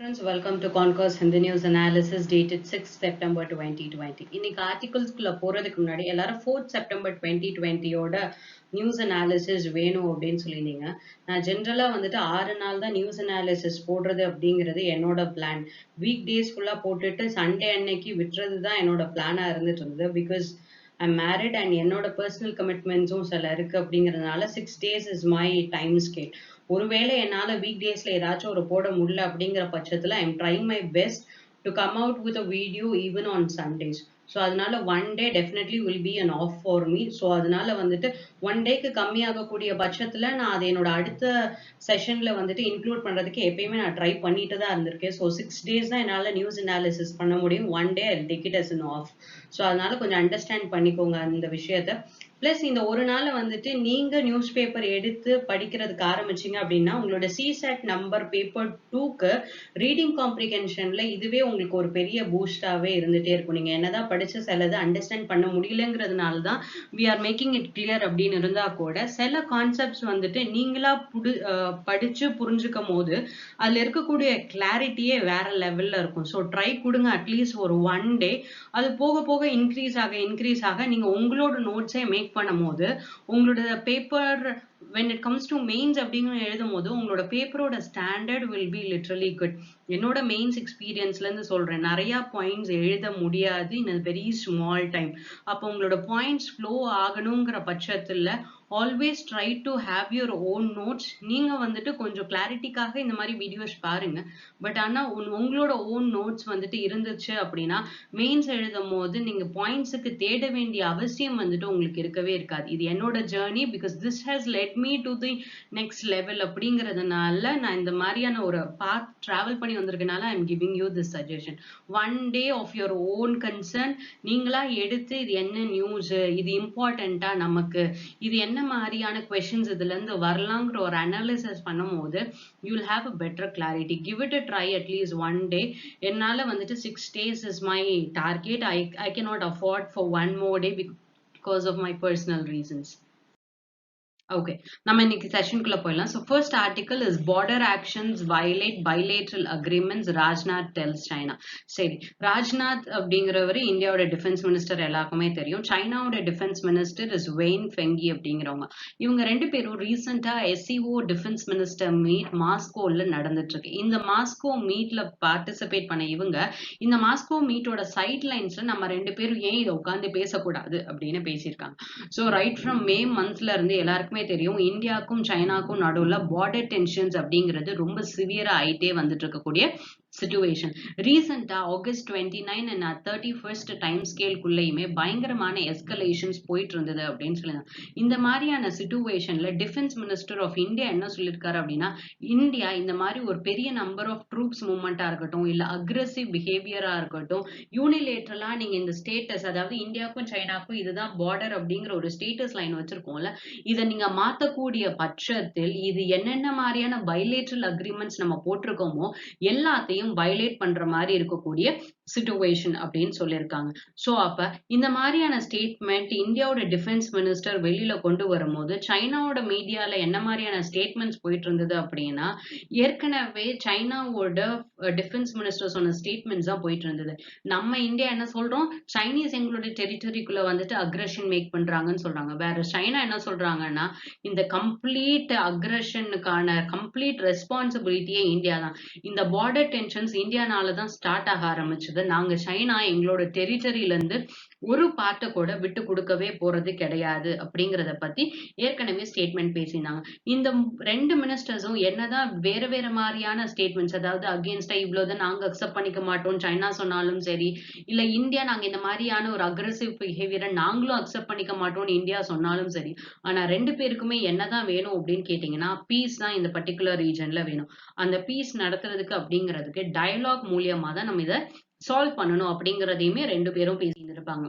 Friends, welcome to Concourse Hindi News Analysis dated 6th September 2020. இன்னைக்கு ஆர்டிகல்ஸ்குள்ள போறதுக்கு முன்னாடி எல்லாரும் 4th September 2020யோட நியூஸ் அனாலிசிஸ் வேணும் அப்படின்னு சொல்லியிருந்தீங்க. நான் ஜென்ரலா வந்துட்டு 6 நாள் தான் நியூஸ் அனாலிசிஸ் போடுறது அப்படிங்கிறது என்னோட பிளான். வீக் டேஸ் ஃபுல்லா போட்டுட்டு சண்டே அன்னைக்கு விட்டுறது தான் என்னோட பிளானா இருந்துட்டு இருந்தது. பிகாஸ் ஐம் மேரிட் அண்ட் என்னோட பர்சனல் கமிட்மெண்ட்ஸும் சில இருக்கு அப்படிங்கிறதுனால 6 days is my time scale. ஒருவேளை என்னால வீக் டேஸ்ல ஏதாச்சும் ஒரு போட முடியல அப்படிங்கிற பட்சத்துல I'm trying my best to come out with a video even on Sundays. So அதனால one day definitely will be an off for me. So அதனால வந்துட்டு ஒன் டேக்கு கம்மியாகக்கூடிய பட்சத்துல நான் அதை என்னோட அடுத்த செஷன்ல வந்துட்டு இன்க்ளூட் பண்றதுக்கு எப்பயுமே நான் ட்ரை பண்ணிட்டு தான் இருந்திருக்கேன். ஸோ 6 days தான் என்னால நியூஸ் அனாலிசிஸ் பண்ண முடியும். One day I take it as an off. So அதனால கொஞ்சம் அண்டர்ஸ்டாண்ட் பண்ணிக்கோங்க அந்த விஷயத்த. பிளஸ் இந்த ஒரு நாள் வந்துட்டு நீங்க நியூஸ் பேப்பர் எடுத்து படிக்கிறதுக்கு ஆரம்பிச்சீங்க அப்படின்னா உங்களோட சிசாட் நம்பர் பேப்பர் 2க்கு ரீடிங் காம்ப்ரிஹென்ஷன்ல இதுவே உங்களுக்கு ஒரு பெரிய பூஸ்டாவே இருந்துட்டே இருக்கும். நீங்க என்னதான் படிச்சு சிலது அண்டர்ஸ்டாண்ட் பண்ண முடியலங்கிறதுனால தான் we are making it clear அப்படின்னு இருந்தா கூட சில கான்செப்ட்ஸ் வந்துட்டு நீங்களா படிச்சு புரிஞ்சுக்கும் போது அதுல இருக்கக்கூடிய கிளாரிட்டியே வேற லெவல்ல இருக்கும். ஸோ ட்ரை கொடுங்க அட்லீஸ்ட் ஒரு ஒன் டே. அது போக போக இன்க்ரீஸ் ஆக நீங்க உங்களோட நோட்ஸை மேக் பண்ணும் போது உங்களோட paper when it comes to mains அப்படிங்கிற எழுதும் போது உங்களோட பேப்பரோட standard will be literally good. என்னோட மெயின்ஸ் எக்ஸ்பீரியன்ஸ்ல இருந்து சொல்றேன், நிறைய பாயிண்ட்ஸ் எழுத முடியாது in a very small time. அப்போ உங்களோட பாயிண்ட்ஸ் ஃப்ளோ ஆகணுங்கிற பட்சத்துல always try to have your own notes. நீங்க வந்துட்டு கொஞ்சம் கிளாரிட்டிக்காக இந்த மாதிரி வீடியோஸ் பாருங்க. பட் ஆனா உங்களோட ஓன் நோட்ஸ் வந்துட்டு இருந்துச்சு அப்படின்னா மெயின்ஸ் எழுதும் போது நீங்க பாயிண்ட்ஸுக்கு தேட வேண்டிய அவசியம் வந்துட்டு உங்களுக்கு இருக்கவே இருக்காது. இது என்னோட journey because this has led me to the next level அப்படிங்கிறதுனால நான் இந்த மாதிரியான ஒரு பாத் டிராவல் பண்ணி வந்திருக்கனால I am giving you this suggestion. One day off your own concern நீங்களா எடுத்து இது என்ன நியூஸ், இது இம்பார்ட்டண்டா, நமக்கு இது என்ன மாதிரியான கொஸ்டின்ஸ் இதுல இருந்து வரலாங்கிற ஒரு அனாலிசிஸ் பண்ணும் போது you will have a better clarity. Give it a try at least one day. என்னால வந்துட்டு 6 days is my target. I cannot afford for one more day because of my personal reasons. Okay, நம்ம இன்னைக்கு செஷனுக்குள்ள போயிடலாம். So first article is border actions violate bilateral agreements, Rajnath tells China. சரி, ராஜ்நாத் அப்படிங்கிறவர் இந்தியாவோட defence minister எல்லாருக்குமே தெரியும். சைனாவோட defence minister is Wei Fenghe அப்படிங்கிறவங்க. இவங்க ரெண்டு பேரும் ரீசெண்டா எஸ்சிஓ டிஃபென்ஸ் மினிஸ்டர் மீட் மாஸ்கோல நடந்துட்டு இருக்கு. இந்த மாஸ்கோ மீட்ல பார்ட்டிசிபேட் பண்ண இவங்க இந்த மாஸ்கோ மீட்டோட சைட் லைன்ஸ்ல நம்ம ரெண்டு பேரும் ஏன் இதை உட்காந்து பேசக்கூடாது அப்படின்னு பேசியிருக்காங்க. ஸோ ரைட் ஃப்ரம் மே மந்த்ல இருந்து எல்லாருக்குமே தெரியும் இந்தியாவுக்கும் சைனாக்கும் நடுவுல பார்டர் டென்ஷன்ஸ் அப்படிங்கிறது ரொம்ப சிவியரா ஆயிட்டே வந்துட்டு இருக்கக்கூடிய சிச்சுவேஷன். ரீசெண்டா ஆகஸ்ட் 29 அண்ட் 31 டைம் ஸ்கேல்குள்ளேயுமே பயங்கரமான எஸ்கலேஷன்ஸ் போயிட்டு இருந்தது அப்படின்னு சொல்லியிருந்தாங்க. இந்த மாதிரியான சிச்சுவேஷன்ல டிஃபென்ஸ் மினிஸ்டர் ஆஃப் இந்தியா என்ன சொல்லியிருக்காரு அப்படின்னா, இந்தியா இந்த மாதிரி ஒரு பெரிய நம்பர் ஆஃப் ட்ரூப்ஸ் மூவ்மெண்டா இருக்கட்டும் இல்ல அக்ரெசிவ் பிஹேவியரா இருக்கட்டும், யூனிலேட்டரலா நீங்க இந்த ஸ்டேட்டஸ், அதாவது இந்தியாவுக்கும் சைனாக்கும் இதுதான் பார்டர் அப்படிங்கிற ஒரு ஸ்டேட்டஸ் லைன் வச்சிருக்கோம்ல, இதை நீங்க மாத்தக்கூடிய பட்சத்தில் இது என்னென்ன மாதிரியான பைலேட்ரல் அக்ரிமெண்ட்ஸ் நம்ம போட்டிருக்கோமோ எல்லாத்தையும் வயலேட் பண்ற மாதிரி இருக்கக்கூடிய சிச்சுவேஷன் அப்படின்னு சொல்லியிருக்காங்க. சோ அப்ப இந்த மாதிரியான ஸ்டேட்மெண்ட் இந்தியாவோட டிஃபென்ஸ் மினிஸ்டர் வெளியில கொண்டு வரும்போது சைனாவோட மீடியால என்ன மாதிரியான ஸ்டேட்மெண்ட்ஸ் போயிட்டு இருந்தது அப்படின்னா, ஏற்கனவே சைனாவோட டிஃபென்ஸ் மினிஸ்டர் சொன்ன ஸ்டேட்மெண்ட்ஸ் தான் போயிட்டு இருந்தது. நம்ம இந்தியா என்ன சொல்றோம், சைனீஸ் எங்களுடைய டெரிட்டரிக்குள்ள வந்துட்டு அக்ரஷன் மேக் பண்றாங்கன்னு சொல்றாங்க. வேற சைனா என்ன சொல்றாங்கன்னா, இந்த கம்ப்ளீட் அக்ரஷனுக்கான கம்ப்ளீட் ரெஸ்பான்சிபிலிட்டியே இந்தியா தான். இந்த பார்டர் டென்ஷன்ஸ் இந்தியானால தான் ஸ்டார்ட் ஆக ஆரம்பிச்சது. நாங்க சைனா எங்களோட டெரிட்டரியில இருந்து ஒரு பார்ட்டை கூட விட்டு கொடுக்கவே போறது கிடையாது அப்படிங்கறத பத்தி ஏற்கனவே ஸ்டேட்மெண்ட் பேசினாங்க. இந்த ரெண்டு மினிஸ்டர்ஸும் என்னதான் வேற வேற மாதிரியான ஸ்டேட்மெண்ட்ஸ், அதாவது அகேன்ஸ்டா இவ்வளவுதான் நாங்க அக்செப்ட் பண்ணிக்க மாட்டோம் சைனா சொன்னாலும் சரி, இல்ல இந்தியா நாங்க இந்த மாதிரியான ஒரு அக்ரெசிவ் பிஹேவியரை நாங்களும் அக்செப்ட் பண்ணிக்க மாட்டோம்னு இந்தியா சொன்னாலும் சரி, ஆனா ரெண்டு பேருக்குமே என்னதான் வேணும் அப்படின்னு கேட்டீங்கன்னா பீஸ் தான் இந்த பர்டிகுலர் ரீஜன்ல வேணும். அந்த பீஸ் நடத்துறதுக்கு அப்படிங்கிறதுக்கு டயலாக் மூலியமா தான் நம்ம இதை சால்வ் பண்ணணும் அப்படிங்கிறதையுமே ரெண்டு பேரும் பேசியிருந்திருப்பாங்க.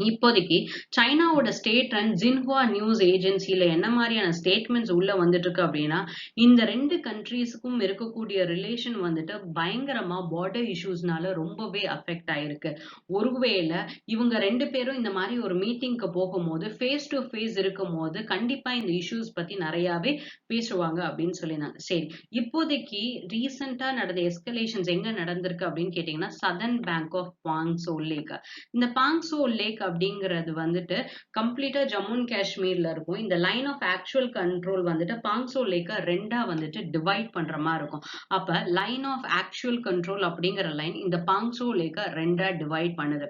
இப்போதைக்கு சைனாவோட ஸ்டேட் அண்ட் ஜின்ஹுவா நியூஸ் ஏஜென்சில என்ன மாதிரியான ஸ்டேட்மெண்ட்ஸ் உள்ள வந்துட்டு இருக்கு அப்படின்னா, இந்த 2 கண்ட்ரீஸ்க்கும் இருக்கக்கூடிய ரிலேஷன் வந்துட்டு பயங்கரமா பார்டர் இஷ்யூஸ்னால ரொம்பவே அஃபெக்ட் ஆயிருக்கு. ஒருவேளை இவங்க 2 பேரும் இந்த மாதிரி ஒரு மீட்டிங்க்கு போகும்போது ஃபேஸ் டு ஃபேஸ் இருக்கும்போது கண்டிப்பா இந்த இஷ்யூஸ் பத்தி நிறையாவே பேசுவாங்க அப்படின்னு சொல்லியிருந்தாங்க. சரி, இப்போதைக்கு ரீசெண்டா நடந்த எஸ்கலேஷன்ஸ் எங்க நடந்திருக்கு அப்படின்னு கேட்டீங்கன்னா, சதர்ன் பேங்க் ஆஃப் பாங்சோ லேக். இந்த பாங்சோ லேக் அப்படிங்கிறது வந்துட்டு கம்ப்ளீட்டா ஜம்மு அண்ட் காஷ்மீர்ல இருக்கும். இந்த லைன் ஆஃப் ஆக்சுவல் கண்ட்ரோல் வந்துட்டு பாங்சோ லேக்க ரெண்டா வந்துட்டு டிவைட் பண்ற மாதிரி இருக்கும். அப்ப லைன் ஆஃப் ஆக்சுவல் கண்ட்ரோல் அப்படிங்கிற லைன் இந்த பாங்சோ லேக்க ரெண்டா டிவைட் பண்ணுது.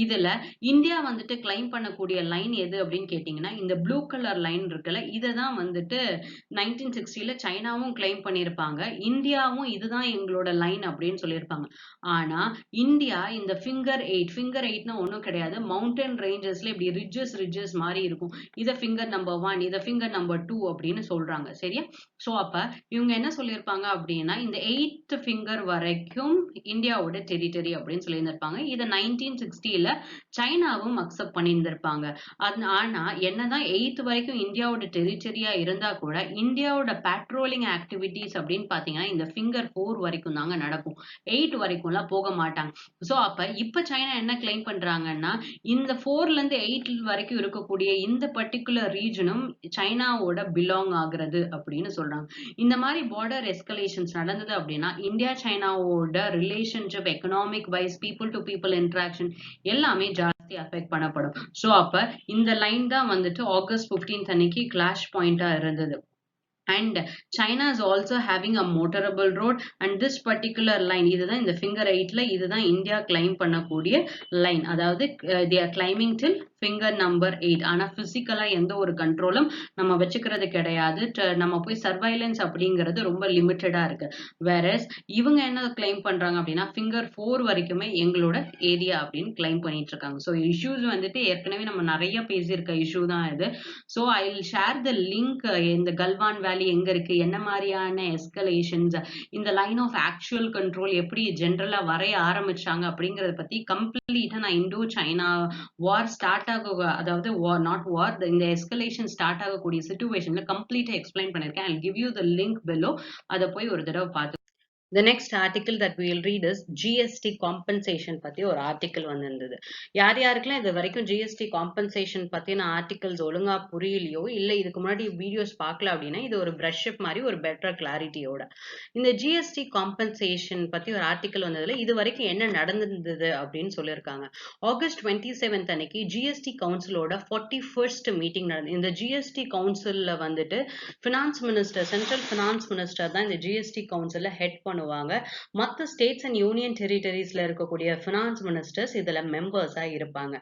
இதுல இந்தியா வந்துட்டு கிளைம் பண்ணக்கூடிய லைன் எது அப்படின்னு கேட்டீங்கன்னா, இந்த ப்ளூ கலர் லைன் இருக்குல்ல, இததான் வந்துட்டு 1960ல சைனாவும் கிளைம் பண்ணியிருப்பாங்க. இந்தியாவும் இதுதான் எங்களோட லைன் அப்படின்னு சொல்லியிருப்பாங்க. ஆனா இந்தியா இந்த ஃபிங்கர் எயிட்னா ஒண்ணும் கிடையாது. மவுண்டன் ரேஞ்சஸ்ல இப்படி ரிட்ஜஸ் மாதிரி இருக்கும். இத ஃபிங்கர் நம்பர் 1, இத ஃபிங்கர் நம்பர் 2 அப்படின்னு சொல்றாங்க. சரியா? சோ அப்ப இவங்க என்ன சொல்லியிருப்பாங்க அப்படின்னா, இந்த 8th ஃபிங்கர் வரைக்கும் இந்தியாவோட டெரிட்டரி அப்படின்னு சொல்லியிருந்திருப்பாங்க. இத 1960ல சைனாவும் அக்செப்ட் பண்ணியிருந்திருப்பாங்க. ஆனா என்னதான் 8th வரைக்கும் இந்தியாவோட டெரிட்டரியா இருந்தா கூட இந்தியாவோட பேட்ரோலிங் ஆக்டிவிட்டிஸ் அப்படின்னு பாத்தீங்கன்னா இந்த ஃபிங்கர் 4 வரைக்கும் தாங்க நடக்கும். 8 வரைக்கும்லாம் போக மாட்டாங்க. சோ அப்ப இப்ப சைனா என்ன கிளைம் பண்றாங்கன்னா, இந்த 4ல இருந்து 8 வரைக்கும் இருக்கக்கூடிய இந்த பர்ட்டிகுலர் ரீஜனும் சைனாவோட பிலாங் ஆகுறது அப்படின்னு சொல்றாங்க. இந்த மாதிரி பார்டர் எஸ்கலேஷன்ஸ் நடந்தது அப்படின்னா, இந்தியா சைனாவோட relationship economic wise people to people interaction எல்லாமே ஜாஸ்தி அஃபெக்ட் பண்ணப்படும். சோ அப்ப இந்த லைன் தான் வந்துட்டு ஆகஸ்ட் 15th அன்னைக்கு கிளாஷ் பாயிண்டா இருந்தது. And China is also having a motorable road and this particular line இதுதான் இந்த finger 8ல இதுதான் இந்தியா கிளைம் பண்ணக்கூடிய லைன். அதாவது they are climbing till finger number 8. ஆனா பிசிக்கலா எந்த ஒரு கண்ட்ரோலும் நம்ம வச்சுக்கிறது கிடையாது. நம்ம போய் சர்வைலன்ஸ் அப்படிங்கிறது ரொம்ப லிமிட்டடா இருக்கு. வேறஸ் இவங்க என்ன கிளைம் பண்றாங்க அப்படின்னா finger 4 வரைக்குமே எங்களோட ஏரியா அப்படின்னு கிளைம் பண்ணிட்டு இருக்காங்க. ஸோ இஷ்யூஸ் வந்துட்டு ஏற்கனவே நம்ம நிறைய பேசியிருக்க இஷ்யூ தான் இது. So I will share the link. இந்த கல்வான் வேலி எங்க இருக்கு, என்ன மாதிரியான எஸ்கலேஷன்ஸ், இந்த லைன் ஆஃப் ஆக்சுவல் கண்ட்ரோல் எப்படி ஜென்ரலா வரைய ஆரம்பிச்சாங்க அப்படிங்கறத பத்தி கம்ப்ளீட்டா நான் இண்டோ சைனா வார் ஸ்டார்ட் ஆக, அதாவது நாட் வார், இந்த எஸ்கலேஷன் ஸ்டார்ட் ஆகக்கூடிய சிச்சுவேஷன்ல கம்ப்ளீட்டா எக்ஸ்பிளைன் பண்ணிருக்கேன். I give you the link பெலோ. அதை போய் ஒரு தடவை பார்த்து. The next article that we will read is GST compensation பத்தி ஒரு ஆர்டிக்கல் வந்திருந்தது. யாருக்கெல்லாம் இது வரைக்கும் GST compensation பத்தின ஆர்டிகல்ஸ் ஒழுங்கா புரியலையோ, இல்ல இதுக்கு முன்னாடி வீடியோஸ் பார்க்கல அப்படின்னா இது ஒரு பிரஷ் அப் மாதிரி ஒரு பெட்டர் கிளாரிட்டியோட இந்த GST compensation பத்தி ஒரு ஆர்டிக்கல் வந்ததுல இது வரைக்கும் என்ன நடந்திருந்தது அப்படின்னு சொல்லியிருக்காங்க. ஆகஸ்ட் 27th அன்னைக்கு GST கவுன்சிலோட 41st மீட்டிங் நடந்தது. இந்த GST கவுன்சில்ல வந்துட்டு finance minister, central finance minister தான் இந்த GST கவுன்சில ஹெட் பண்ணுவாங்க. மற்ற ஸ்டேட்ஸ் அண்ட் யூனியன் டெரிட்டரிஸ்ல இருக்கக்கூடிய ஃபினான்ஸ் மினிஸ்டர்ஸ் இதுல மெம்பர்ஸா இருப்பாங்க.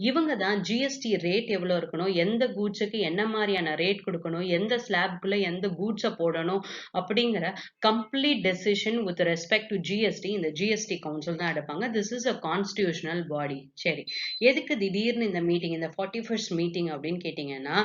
இவங்க தான் GST ரேட் எவ்வளவு இருக்கணும், எந்த கூட்ஸுக்கு என்ன மாதிரியான ரேட் கொடுக்கணும், எந்த ஸ்லாப்குள்ள எந்த கூட்ஸை போடணும் அப்படிங்கிற complete decision with respect to GST இந்த GST கவுன்சில் தான் எடுப்பாங்க. திஸ் இஸ் அ கான்ஸ்டிடியூஷனல் பாடி. சரி, எதுக்கு திடீர்னு இந்த மீட்டிங், இந்த 41st மீட்டிங் அப்படின்னு கேட்டீங்கன்னா,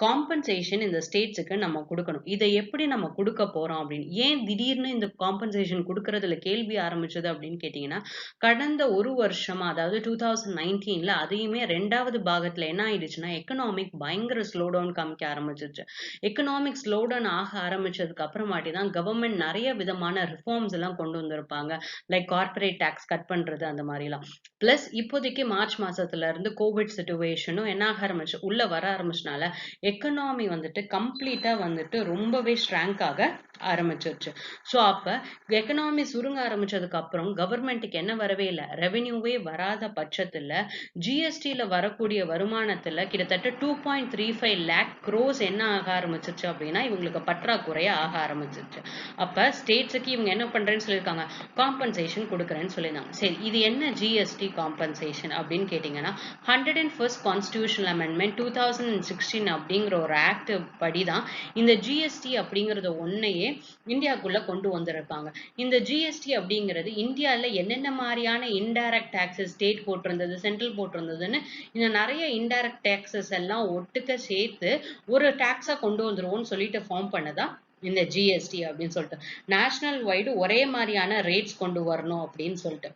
காம்பன்சேஷன் இந்த ஸ்டேட்ஸுக்கு நம்ம கொடுக்கணும். இதை எப்படி நம்ம கொடுக்க போறோம் அப்படின்னு, ஏன் திடீர்னு இந்த காம்பன்சேஷன் கொடுக்கறதுல கேள்வி ஆரம்பிச்சது அப்படின்னு கேட்டீங்கன்னா, கடந்த ஒரு வருஷமா, அதாவது 2019ல அதையுமே 2வது பாகத்துல என்ன ஆயிடுச்சுன்னா எக்கனாமிக் பயங்கர ஸ்லோ டவுன் காமிக்க ஆரம்பிச்சிருச்சு. எக்கனாமிக் ஸ்லோ டவுன் ஆக ஆரம்பிச்சதுக்கு அப்புறமாட்டி தான் கவர்மெண்ட் நிறைய விதமான ரிஃபார்ம்ஸ் எல்லாம் கொண்டு வந்திருப்பாங்க. லைக் கார்பரேட் டாக்ஸ் கட் பண்றது அந்த மாதிரி எல்லாம். பிளஸ் இப்போதைக்கு மார்ச் மாசத்துல இருந்து கோவிட் சிச்சுவேஷனும் என்ன ஆக ஆரம்பிச்சு உள்ள வர ஆரம்பிச்சனால எக்கனாமி வந்துட்டு கம்ப்ளீட்டா வந்துட்டு ரொம்பவே ஸ்ட்ராங்க் ஆக ஆரம்பிச்சிருச்சு. ஸோ அப்ப எக்கனாமி சுருங்க ஆரம்பிச்சதுக்கு அப்புறம் கவர்மெண்ட்டுக்கு என்ன வரவே இல்லை, ரெவென்யூவே வராத பட்சத்துல ஜிஎஸ்டில வரக்கூடிய வருமானத்துல கிட்டத்தட்ட 2.35 lakh crores என்ன ஆக ஆரம்பிச்சிருச்சு அப்படின்னா இவங்களுக்கு பற்றாக்குறையா ஆக ஆரம்பிச்சிருச்சு. அப்ப ஸ்டேட்ஸுக்கு இவங்க என்ன பண்றேன்னு சொல்லியிருக்காங்க, காம்பன்சேஷன் கொடுக்குறேன்னு சொல்லியிருந்தாங்க. சரி, இது என்ன ஜிஎஸ்டி காம்பன்சேஷன் அப்படின்னு கேட்டீங்கன்னா 101st கான்ஸ்டிடியூஷனல் அமெண்ட்மெண்ட் 2016 அப்படிங்கிற ஒரு ஆக்ட் படிதான் இந்த ஜிஎஸ்டி அப்படிங்கறத ஒன்னையே இந்தியாக்குள்ள கொண்டு வந்திருக்காங்க. இந்த ஜிஎஸ்டி அப்படிங்கிறது இந்தியால என்னென்ன மாதிரியான இன்டைரக்ட் டாக்ஸஸ் ஸ்டேட் போட்டிருந்தது, சென்ட்ரல் போட்டிருந்ததுன்னு இந்த நிறைய இன்டைரக்ட் டாக்ஸஸ் எல்லாம் ஒட்டுக்க சேர்த்து ஒரு டாக்ஸா கொண்டு வந்துருவோம்னு சொல்லிட்டு ஃபார்ம் பண்ணதா இந்த ஜிஎஸ்டி அப்படின்னு சொல்லிட்டு, நேஷனல் வைடு ஒரே மாதிரியான ரேட்ஸ் கொண்டு வரணும் அப்படின்னு சொல்லிட்டு.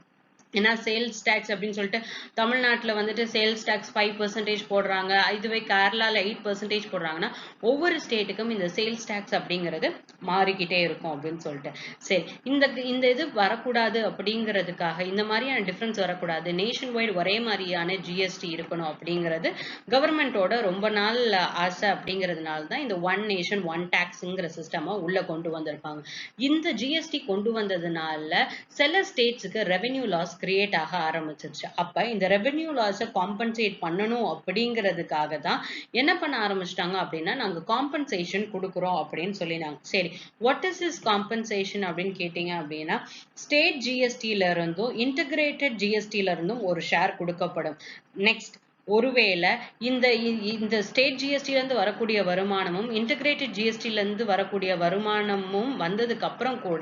ஏன்னா சேல்ஸ் டேக்ஸ் அப்படின்னு சொல்லிட்டு தமிழ்நாட்டில் வந்துட்டு சேல்ஸ் டேக்ஸ் 5% போடுறாங்க, இதுவே கேரளாவில் 8% போடுறாங்கன்னா ஒவ்வொரு ஸ்டேட்டுக்கும் இந்த சேல்ஸ் டேக்ஸ் அப்படிங்கிறது மாறிக்கிட்டே இருக்கும் அப்படின்னு சொல்லிட்டு. சரி, இந்த இந்த இது வரக்கூடாது அப்படிங்கிறதுக்காக, இந்த மாதிரியான டிஃப்ரென்ஸ் வரக்கூடாது, நேஷன் வைடு ஒரே மாதிரியான ஜிஎஸ்டி இருக்கணும் அப்படிங்கிறது கவர்மெண்டோட ரொம்ப நாள் ஆசை. அப்படிங்கிறதுனால தான் இந்த ஒன் நேஷன் ஒன் டேக்ஸுங்கிற சிஸ்டமா உள்ள கொண்டு வந்திருப்பாங்க. இந்த ஜிஎஸ்டி கொண்டு வந்ததுனால சில ஸ்டேட்ஸுக்கு ரெவென்யூ லாஸ் கிரியேட் ஆக ஆரம்பிச்சிருச்சு. அப்ப இந்த ரெவென்யூ லாஸை காம்பன்சேட் பண்ணணும் அப்படிங்கிறதுக்காக தான் என்ன பண்ண ஆரம்பிச்சிட்டாங்க அப்படின்னா, நாங்க காம்பன்சேஷன் கொடுக்குறோம் அப்படின்னு சொல்லினாங்க. சரி, வாட் இஸ் இஸ் காம்பன்சேஷன் அப்படின்னு கேட்டீங்க அப்படின்னா, ஸ்டேட் ஜிஎஸ்டில இருந்தும் இன்டகிரேட்டட் ஜிஎஸ்டில இருந்தும் ஒரு ஷேர் கொடுக்கப்படும். நெக்ஸ்ட், ஒருவேளை இந்த ஸ்டேட் ஜிஎஸ்டில இருந்து வரக்கூடிய வருமானமும் இன்டகிரேட்டட் ஜிஎஸ்டில இருந்து வரக்கூடிய வருமானமும் வந்ததுக்கு அப்புறம் கூட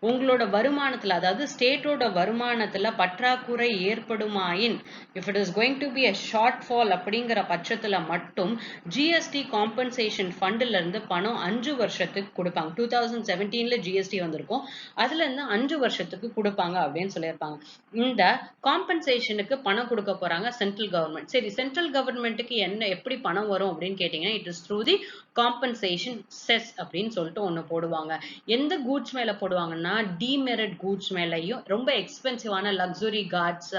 உங்களோட வருமானத்துல, அதாவது ஸ்டேட்டோட வருமானத்துல பற்றாக்குறை ஏற்படுமாயின், if it is going to be a short fall அப்படிங்கிற பட்சத்துல மட்டும் ஜிஎஸ்டி காம்பன்சேஷன் ஃபண்ட்ல இருந்து பணம் 5 வருஷத்துக்கு கொடுப்பாங்க. 2017ல ஜிஎஸ்டி வந்திருக்கும், அதுல இருந்து 5 வருஷத்துக்கு கொடுப்பாங்க அப்படின்னு சொல்லியிருப்பாங்க. இந்த காம்பன்சேஷனுக்கு பணம் கொடுக்க போறாங்க சென்ட்ரல் கவர்மெண்ட். சரி, சென்ட்ரல் கவர்மெண்ட்டுக்கு எப்படி பணம் வரும் அப்படின்னு கேட்டீங்கன்னா, it is through the compensation chess அப்படின்னு சொல்லிட்டு ஒண்ணு போடுவாங்க. எந்த கூட்ஸ் மேல போடுவாங்கன்னா, டிமெரிட் கூட்ஸ் மேலையும், ரொம்ப எக்ஸ்பென்சிவான லக்ஸுரி கார்ஸ்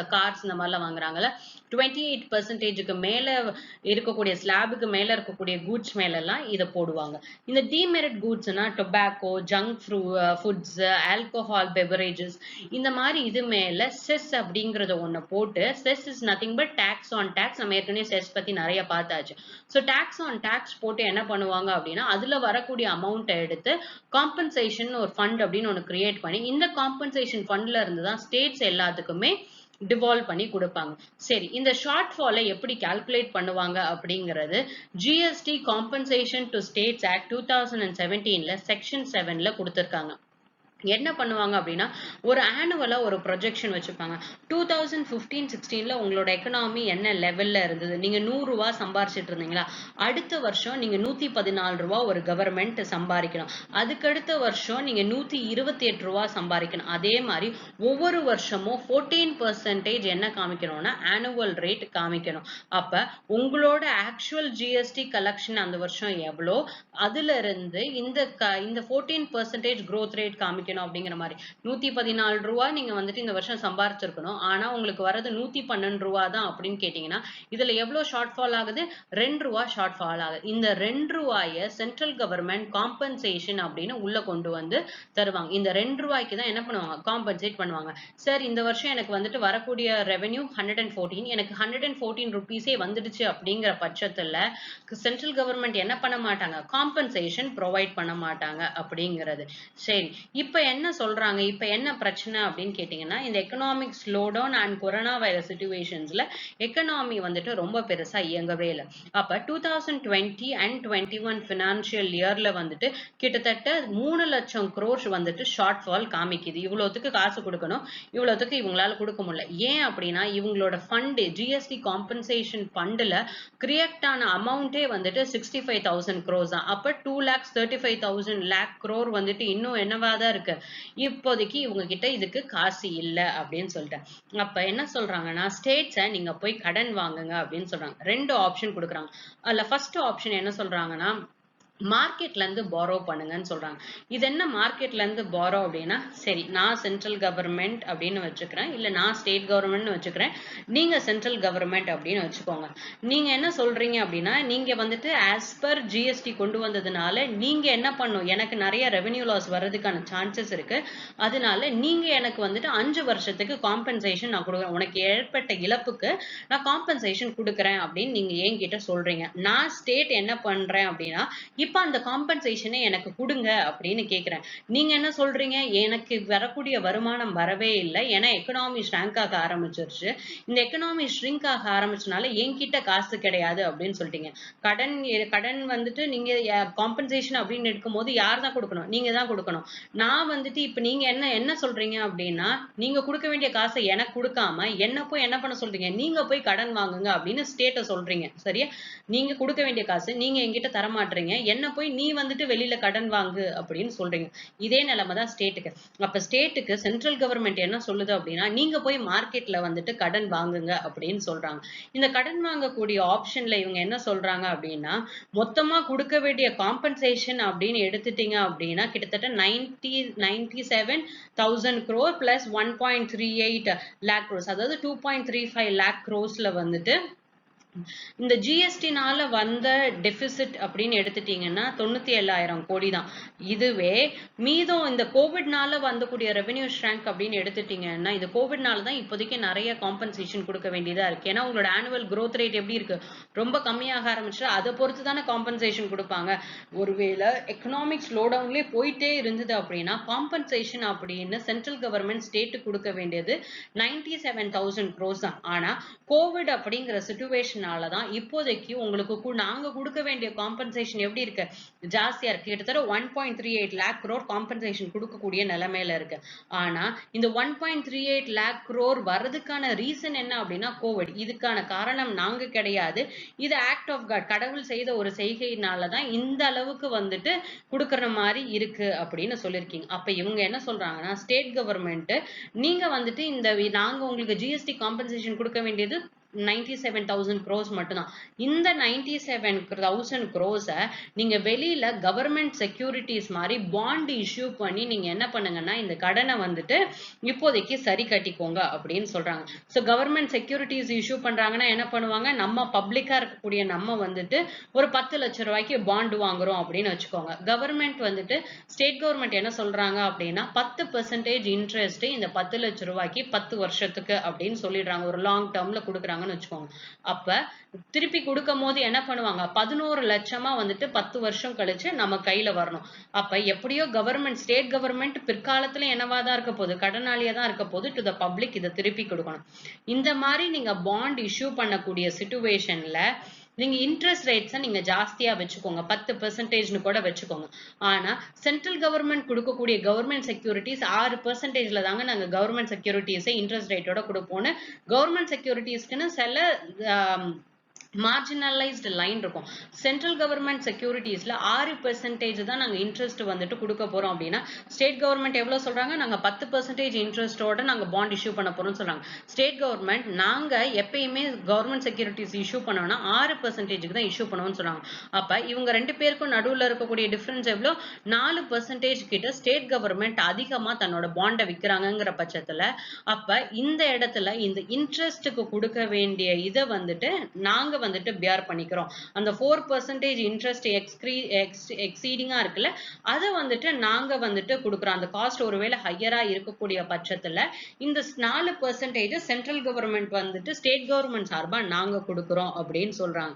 இந்த மாதிரிலாம் வாங்குறாங்கல்ல, 28%க்கு மேல இருக்கக்கூடிய ஸ்லாபுக்கு மேல இருக்கக்கூடிய கூட்ஸ் மேல எல்லாம் இதை போடுவாங்க. இந்த டிமெரிட் கூட்ஸ்னா tobacco, junk foods, alcohol beverages, இந்த மாதிரி இது மேல செஸ் அப்படிங்கறத ஒண்ணு போட்டு, cess is nothing but tax on tax. நம்ம ஏற்கனவே செஸ் பத்தி நிறைய பார்த்தாச்சு. ஸோ டாக்ஸ் ஆன் டாக்ஸ் போட்டு என்ன பண்ணுவாங்க அப்படின்னா, அதுல வரக்கூடிய அமௌண்ட்டை எடுத்து காம்பன்சேஷன் ஒரு ஃபண்ட் அப்படின்னு ஒன்று கிரியேட் பண்ணி, இந்த காம்பன்சேஷன் ஃபண்ட்ல இருந்து தான் ஸ்டேட்ஸ் எல்லாத்துக்குமே டிவால்வ் பண்ணி கொடுப்பாங்க. சரி, இந்த ஷார்ட் ஃபாலை எப்படி கால்குலேட் பண்ணுவாங்க அப்படிங்கிறது GST compensation to states act 2017ல செக்ஷன் 7ல கொடுத்திருக்காங்க. என்ன பண்ணுவாங்க அப்படின்னா, ஒரு ஆனுவலா ஒரு ப்ரொஜெக்ஷன் வச்சுப்பாங்க. 2015-16ல உங்களோட எக்கனாமி என்ன லெவல்ல இருந்தது, நீங்க 100 ரூபாய் சம்பாரிச்சிட்டு இருந்தீங்களா, அடுத்த வருஷம் நீங்க 114 ரூபாய் ஒரு கவர்மெண்ட் சம்பாதிக்கணும், அதுக்கடுத்த வருஷம் நீங்க 128 ரூபாய் சம்பாதிக்கணும். அதே மாதிரி ஒவ்வொரு வருஷமும் 14% என்ன காமிக்கணும்னா ஆனுவல் ரேட் காமிக்கணும். அப்ப உங்களோட ஆக்சுவல் ஜிஎஸ்டி கலெக்ஷன் அந்த வருஷம் எவ்வளோ, அதுல இருந்து இந்த 14% growth rate காமிக்கணும் அப்படிங்கிற மாதிரி. 114 ரூபாய் நீங்க வந்துட்டு இந்த வருஷம் சம்பாரிச்சிருக்கணும், ஆனா உங்களுக்கு வரது 112 ரூபாய் தான் அப்படின்னு கேட்டீங்கன்னா, இதுல எவ்வளவு ஷார்ட் ஃபால் ஆகுது, 2 ரூபாய் ஷார்ட் ஃபால் ஆகுது. இந்த 2 ரூபாய சென்ட்ரல் கவர்மெண்ட் காம்பன்சேஷன் அப்படின்னு உள்ள கொண்டு வந்து தருவாங்க. இந்த 2 ரூபாய்க்கு தான் என்ன பண்ணுவாங்க, காம்பன்சேட் பண்ணுவாங்க. சார், இந்த வருஷம் எனக்கு வந்துட்டு வரக்கூடிய ரெவென்யூ 114, எனக்கு 114 ருபீஸே வந்துடுச்சு அப்படிங்கிற பட்சத்துல சென்ட்ரல் கவர்மெண்ட் என்ன பண்ண மாட்டாங்க, காம்பன்சேஷன் ப்ரொவைட் பண்ண மாட்டாங்க அப்படிங்கிறது. சரி, இப்ப என்ன சொல்றாங்க, இப்ப என்ன பிரச்சனை அப்படின்னு கேட்டீங்கன்னா, இந்த economic slowdown and corona virus சிச்சுவேஷன்ஸ்ல எக்கனாமி வந்துட்டு ரொம்ப பெருசா இயங்கவே இல்லை. அப்ப 2020 and 21 பினான்சியல் இயர்ல வந்துட்டு கிட்டத்தட்ட 3 லட்சம் crores வந்துட்டு ஷார்ட் ஃபால் காமிக்குது. இவ்வளவுக்கு காசு கொடுக்கணும், இவ்வளவுக்கு இவங்களால கொடுக்க முடியல. ஏன் அப்படின்னா, இவங்களோட ஃபண்ட் ஜிஎஸ்டி காம்பன்சேஷன் ஃபண்ட்ல கிரியேட் ஆன அமௌண்டே வந்துட்டு 65,000 crores தான். அப்ப 2,35,000 crore வந்துட்டு இன்னும் என்னவா தான் இருக்கு, இப்போதைக்கு இவங்க கிட்ட இதுக்கு காசு இல்ல அப்படின்னு சொல்லிட்டேன். அப்ப என்ன சொல்றாங்கன்னா, ஸ்டேட்ஸை நீங்க போய் கடன் வாங்குங்க அப்படின்னு சொல்றாங்க. 2 ஆப்ஷன் கொடுக்குறாங்க. அதுல ஃபர்ஸ்ட் ஆப்ஷன் என்ன சொல்றாங்கன்னா, மார்க்கெட்ல இருந்து பாரோ பண்ணுங்கன்னு சொல்றாங்க. இது என்ன மார்க்கெட்ல இருந்து பாரோ அப்படின்னா, சரி, நான் சென்ட்ரல் கவர்மெண்ட் அப்படின்னு வச்சுக்கிறேன், இல்ல நான் ஸ்டேட் கவர்மெண்ட் வச்சுக்கிறேன், நீங்க சென்ட்ரல் கவர்மெண்ட் அப்படின்னு வச்சுக்கோங்க. நீங்க என்ன சொல்றீங்க அப்படின்னா, நீங்க வந்துட்டு ஆஸ் பர் ஜிஎஸ்டி கொண்டு வந்ததுனால நீங்க என்ன பண்ணும், எனக்கு நிறைய ரெவென்யூ லாஸ் வர்றதுக்கான சான்சஸ் இருக்கு, அதனால நீங்க எனக்கு வந்துட்டு 5 வருஷத்துக்கு காம்பன்சேஷன் நான் கொடுக்குறேன், உனக்கு ஏற்பட்ட இழப்புக்கு நான் காம்பன்சேஷன் கொடுக்குறேன் அப்படின்னு நீங்க என்கிட்ட சொல்றீங்க. நான் ஸ்டேட் என்ன பண்றேன் அப்படின்னா, இப்ப அந்த காம்பன்சேஷனை எனக்கு கொடுங்க அப்படின்னு கேக்குறேன். நீங்க என்ன சொல்றீங்க, எனக்கு வரக்கூடிய வருமானம் வரவே இல்லை, ஏன்னா எக்கனாமி ஷ்ரிங்க் ஆக ஆரம்பிச்சிருச்சு, இந்த எக்கனாமி ஷ்ரிங்க் ஆக ஆரம்பிச்சனால என்கிட்ட காசு கிடையாது அப்படின்னு சொல்லிட்டீங்க. கடன் வந்துட்டு நீங்க காம்பன்சேஷன் அப்படின்னு எடுக்கும் போது யார் தான் கொடுக்கணும், நீங்க தான் கொடுக்கணும். நான் வந்துட்டு இப்ப நீங்க என்ன சொல்றீங்க அப்படின்னா, நீங்க கொடுக்க வேண்டிய காசை எனக்கு கொடுக்காம என்ன போய் என்ன பண்ண சொல்றீங்க, நீங்க போய் கடன் வாங்குங்க அப்படின்னு ஸ்டேட்டை சொல்றீங்க. சரியா, நீங்க கொடுக்க வேண்டிய காசு நீங்க என்கிட்ட தர மாட்டீங்க, என்ன போய் நீ வந்துட்டு வெளியில கடன் வாங்கு அப்படின்னு சொல்றீங்க. இதே நிலைமை தான் ஸ்டேட்டுக்கு. அப்ப ஸ்டேட்டுக்கு சென்ட்ரல் கவர்மெண்ட் என்ன சொல்லுது அப்படின்னா, நீங்க போய் மார்க்கெட்ல வந்துட்டு கடன் வாங்குங்க அப்படின்னு சொல்றாங்க. இந்த கடன் வாங்கக்கூடிய ஆப்ஷன்ல இவங்க என்ன சொல்றாங்க அப்படின்னா, மொத்தமா கொடுக்க வேண்டிய காம்பன்சேஷன் அப்படின்னு எடுத்துட்டீங்க அப்படின்னா கிட்டத்தட்ட 97,000 crore plus 1.38 lakh crores, அதாவது 2.35 lakh crores வந்துட்டு இந்த ஜிஎஸ்டினால வந்த டெபிசிட் அப்படின்னு எடுத்துட்டீங்கன்னா 97,000 கோடி தான். இதுவே மீதம் இந்த கோவிட்னால வந்தக்கூடிய ரெவென்யூ ஷ்ராங்க் அப்படின்னு எடுத்துட்டீங்கன்னா, இந்த கோவிட்னால தான் இப்போதைக்கு நிறைய காம்பன்சேஷன் கொடுக்க வேண்டியதா இருக்கு. ஏன்னா உங்களோட ஆனுவல் growth ரேட் எப்படி இருக்கு, ரொம்ப கம்மியாக ஆரம்பிச்சு அதை பொறுத்து தானே காம்பன்சேஷன் கொடுப்பாங்க. ஒருவேளை எக்கனாமிக் ஸ்லோடவுன்லேயே போயிட்டே இருந்தது அப்படின்னா காம்பன்சேஷன் அப்படின்னு சென்ட்ரல் கவர்மெண்ட் ஸ்டேட்டுக்கு கொடுக்க வேண்டியது 97,000 crores தான். ஆனா கோவிட் அப்படிங்கிற சுச்சுவேஷனால தான் இப்போதைக்கு உங்களுக்கு நாங்க கொடுக்க வேண்டிய காம்பன்சேஷன் எப்படி இருக்கு, ஜாஸ்தியா இருக்கு. கிட்டத்தட்ட 1.38 lakh crore காம்பன்சேஷன் கொடுக்கக்கூடிய நிலைமையில இருக்கு. ஆனா இந்த 1.38 lakh crore வர்றதுக்கான ரீசன் என்ன அப்படின்னா கோவிட். இதுக்கான காரணம் நாங்க கிடையாது. இது ஆக்ட் ஆஃப் காட், கடவுள் செய்த ஒரு செய்கையினால தான் இந்த அளவுக்கு வந்துட்டு கொடுக்கற மாதிரி இருக்கு அப்படின்னு சொல்லியிருக்கீங்க. அப்ப இவங்க என்ன சொல்றாங்கன்னா, ஸ்டேட் கவர்மெண்ட் நீங்க வந்துட்டு நாங்க உங்களுக்கு ஜிஎஸ்டி காம்பன்சேஷன் கொடுக்க வேண்டியது 97,000 crores மட்டும்தான். இந்த 97,000 crores நீங்க வெளியில கவர்மெண்ட் செக்யூரிட்டிஸ் மாதிரி பாண்ட் இஷ்யூ பண்ணி நீங்க என்ன பண்ணுங்கன்னா இந்த கடனை வந்துட்டு இப்போதைக்கு சரி கட்டிக்கோங்க அப்படின்னு சொல்றாங்க. சோ கவர்மெண்ட் செக்யூரிட்டிஸ் இஷ்யூ பண்றாங்கன்னா என்ன பண்ணுவாங்க, நம்ம பப்ளிக்கா இருக்கக்கூடிய நம்ம வந்துட்டு ஒரு 10 லட்சம் ரூபாய்க்கு பாண்ட் வாங்குறோம் அப்படின்னு வச்சுக்கோங்க. கவர்மெண்ட் வந்துட்டு ஸ்டேட் கவர்மெண்ட் என்ன சொல்றாங்க அப்படின்னா 10% இன்ட்ரெஸ்ட் இந்த 10 லட்சம் ரூபாய்க்கு 10 வருஷத்துக்கு அப்படின்னு சொல்லிடுறாங்க. ஒரு லாங் டேர்ம்ல கொடுக்குறாங்க வச்சுக்கோங்க. அப்ப திருப்பி கொடுக்கும் போது என்ன பண்ணுவாங்க, 11 லட்சமா வந்துட்டு 10 வருஷம் கழிச்சு நம்ம கையில வரணும். அப்ப எப்படியோ கவர்மெண்ட் ஸ்டேட் கவர்மெண்ட் பிற்காலத்துல என்னவாதான் இருக்க போகுது, கடனாளியா தான் இருக்க போகுது. டு த பப்ளிக் இதை திருப்பி கொடுக்கணும். இந்த மாதிரி நீங்க பாண்ட் இஷ்யூ பண்ணக்கூடிய சிச்சுவேஷன்ல நீங்க இன்ட்ரெஸ்ட் ரேட்ஸை நீங்க ஜாஸ்தியா வச்சுக்கோங்க, 10% கூட வச்சுக்கோங்க. ஆனா சென்ட்ரல் கவர்மெண்ட் கொடுக்கக்கூடிய கவர்மெண்ட் செக்யூரிட்டிஸ் 6% தாங்க நாங்க கவர்மெண்ட் செக்யூரிட்டிஸை இன்ட்ரெஸ்ட் ரேட்டோட கொடுப்போம்னு கவர்மெண்ட் செக்யூரிட்டிஸ்க்குன்னு சில மார்ஜினலைஸ்ட் லைன் இருக்கும். சென்ட்ரல் கவர்மெண்ட் செக்யூரிட்டிஸ்ல 6% தான் நாங்க இன்ட்ரெஸ்ட் வந்துட்டு கொடுக்க போறோம் அப்படின்னா ஸ்டேட் கவர்மெண்ட் எவ்வளவு சொல்றாங்க, நாங்க 10% இன்ட்ரெஸ்டோட நாங்க பாண்ட் இஷ்யூ பண்ண போறோம்னு சொல்றாங்க. ஸ்டேட் கவர்மெண்ட் நாங்க எப்பயுமே கவர்மெண்ட் செக்யூரிட்டிஸ் இஷ்யூ பண்ணோம்னா 6%க்கு தான் இஷ்யூ பண்ணுவோம்னு சொல்றாங்க. அப்ப இவங்க ரெண்டு பேருக்கும் நடுவுல இருக்கக்கூடிய டிஃபரன்ஸ் எவ்வளவு, 4% கிட்ட ஸ்டேட் கவர்மெண்ட் அதிகமா தன்னோட பாண்டை விற்கிறாங்கிற பட்சத்துல அப்ப இந்த இடத்துல இந்த இன்ட்ரெஸ்ட்டுக்கு கொடுக்க வேண்டிய இதை வந்துட்டு நாங்க வந்துட்டு பியர் பண்ணிக்கிறோம். அந்த 4% இன்ட்ரெஸ்ட் எக்ஸீடிங்கா இருக்குல்ல, அதை வந்துட்டு நாங்க வந்துட்டு கொடுக்குறோம். அந்த காஸ்ட் ஒருவேளை ஹையரா இருக்கக்கூடிய பட்சத்துல இந்த 4% சென்ட்ரல் கவர்மெண்ட் வந்துட்டு ஸ்டேட் கவர்மெண்ட் சார்பா நாங்க கொடுக்குறோம் அப்படின்னு சொல்றாங்க.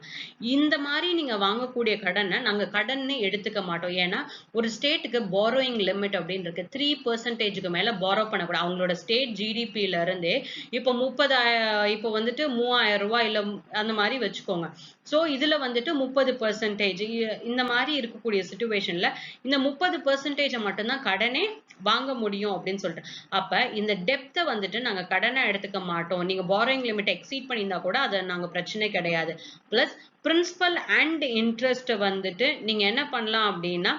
இந்த மாதிரி நீங்க வாங்கக்கூடிய கடனை நாங்க கடன்னு எடுத்துக்க மாட்டோம். ஏன்னா ஒரு ஸ்டேட்டுக்கு borrowing லிமிட் அப்படின்னு இருக்கு. 3%க்கு மேல borrow பண்ணக்கூடாது. அவங்களோட ஸ்டேட் ஜிடிபில இருந்தே இப்போ 30,000 இப்போ வந்துட்டு 3,000 ரூபாய் இல்ல அந்த மாதிரி வச்சுக்கோங்க. சோ இதுல வந்துட்டு 30% இந்த மாதிரி இருக்கக்கூடிய சிச்சுவேஷன்ல இந்த 30% மட்டும்தான் கடனே வாங்க முடியும் அப்படின்னு சொல்லிட்டு அப்ப இந்த டெப்த்தை வந்துட்டு நாங்க கடனை எடுத்துக்க மாட்டோம். நீங்க borrowing லிமிட் எக்ஸீட் பண்ணியிருந்தா கூட அதை நாங்க பிரச்சனை கிடையாது. பிளஸ் பிரின்சிபல் அண்ட் இன்ட்ரெஸ்ட் வந்துட்டு நீங்க என்ன பண்ணலாம் அப்படின்னா,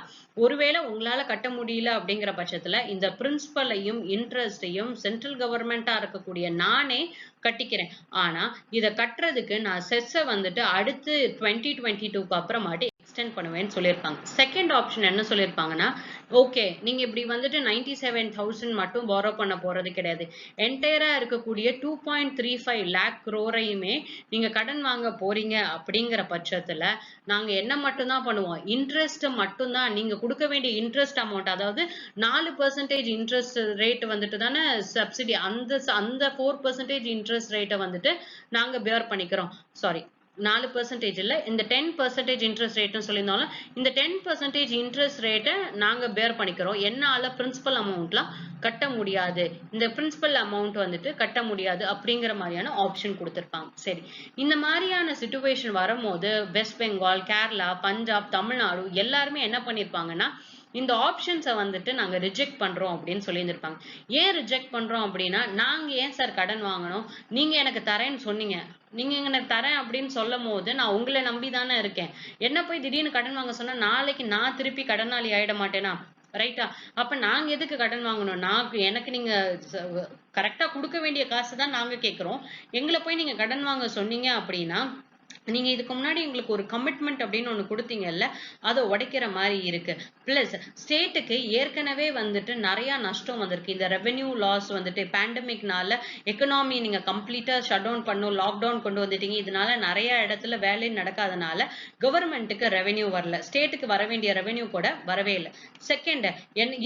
ஒருவேளை உங்களால கட்ட முடியல அப்படிங்கிற பட்சத்துல இந்த பிரின்சிபலையும் இன்ட்ரெஸ்டையும் சென்ட்ரல் கவர்மெண்டா இருக்கக்கூடிய நானே கட்டிக்கிறேன். ஆனா இதை கட்டுறதுக்கு நான் செஸ்ஸை வந்துட்டு அடுத்து 2022க்கு அப்புறமாட்டி எக்ஸ்டெண்ட் பண்ணுவேன்னு சொல்லியிருக்காங்க. செகண்ட் ஆப்ஷன் என்ன சொல்லியிருப்பாங்கன்னா, ஓகே நீங்க இப்படி வந்துட்டு 97,000 மட்டும் borrow பண்ண போறது கிடையாது, என்டையரா இருக்கக்கூடிய 2.35 lakh crore-யுமே நீங்க கடன் வாங்க போறீங்க அப்படிங்கிற பட்சத்துல நாங்க என்ன மட்டும்தான் பண்ணுவோம், இன்ட்ரெஸ்ட் மட்டும்தான், நீங்க கொடுக்க வேண்டிய இன்ட்ரெஸ்ட் அமௌண்ட், அதாவது 4% இன்ட்ரெஸ்ட் ரேட் வந்துட்டு தானே சப்சிடி, அந்த 4% இன்ட்ரெஸ்ட் ரேட்டை வந்துட்டு நாங்க பியர் பண்ணிக்கிறோம். சாரி 4% இல்ல, இந்த 10% இன்ட்ரெஸ்ட் ரேட்னு சொல்லியிருந்தாலும் இந்த 10% இன்ட்ரெஸ்ட் ரேட்டை நாங்க பேர் பண்ணிக்கிறோம். என்னால பிரின்சிபல் அமௌண்ட்லாம் கட்ட முடியாது, இந்த பிரின்சிபல் அமௌண்ட் வந்துட்டு கட்ட முடியாது அப்படிங்கிற மாதிரியான ஆப்ஷன் கொடுத்திருப்பாங்க. சரி, இந்த மாதிரியான சிச்சுவேஷன் வரும்போது வெஸ்ட் பெங்கால், கேரளா, பஞ்சாப், தமிழ்நாடு எல்லாருமே என்ன பண்ணிருப்பாங்கன்னா இந்த ஆப்ஷன்ஸை வந்துட்டு நாங்க ரிஜெக்ட் பண்றோம் அப்படின்னு சொல்லியிருந்திருப்பாங்க. ஏன் ரிஜெக்ட் பண்றோம் அப்படின்னா, நாங்க ஏன் சார் கடன் வாங்கணும், நீங்க எனக்கு தரேன்னு சொன்னீங்க, நீங்க எனக்கு தரேன் அப்படின்னு சொல்லும் போது நான் உங்களை நம்பி தானே இருக்கேன். என்ன போய் திடீர்னு கடன் வாங்க சொன்னா நாளைக்கு நான் திருப்பி கடனாளி ஆயிட மாட்டேனா? ரைட்டா? அப்ப நாங்க எதுக்கு கடன் வாங்கணும்? எனக்கு நீங்க கரெக்டா கொடுக்க வேண்டிய காசு தான் நாங்க கேட்கிறோம். எங்களை போய் நீங்க கடன் வாங்க சொன்னீங்க அப்படின்னா, நீங்க இதுக்கு முன்னாடி எங்களுக்கு ஒரு கமிட்மெண்ட் அப்படின்னு ஒண்ணு கொடுத்தீங்கல்ல, அதை உடைக்கிற மாதிரி இருக்கு. பிளஸ் ஸ்டேட்டுக்கு ஏற்கனவே வந்துட்டு நிறைய நஷ்டம் வந்திருக்கு. இந்த ரெவென்யூ லாஸ் வந்துட்டு பேண்டமிக்னால எக்கனாமி நீங்க கம்ப்ளீட்டா ஷட் டவுன் பண்ணும், லாக்டவுன் கொண்டு வந்துட்டீங்க. இதனால நிறைய இடத்துல வேலை நடக்காதனால கவர்மெண்ட்டுக்கு ரெவென்யூ வரல, ஸ்டேட்டுக்கு வர வேண்டிய ரெவென்யூ கூட வரவே இல்லை. செகண்ட்,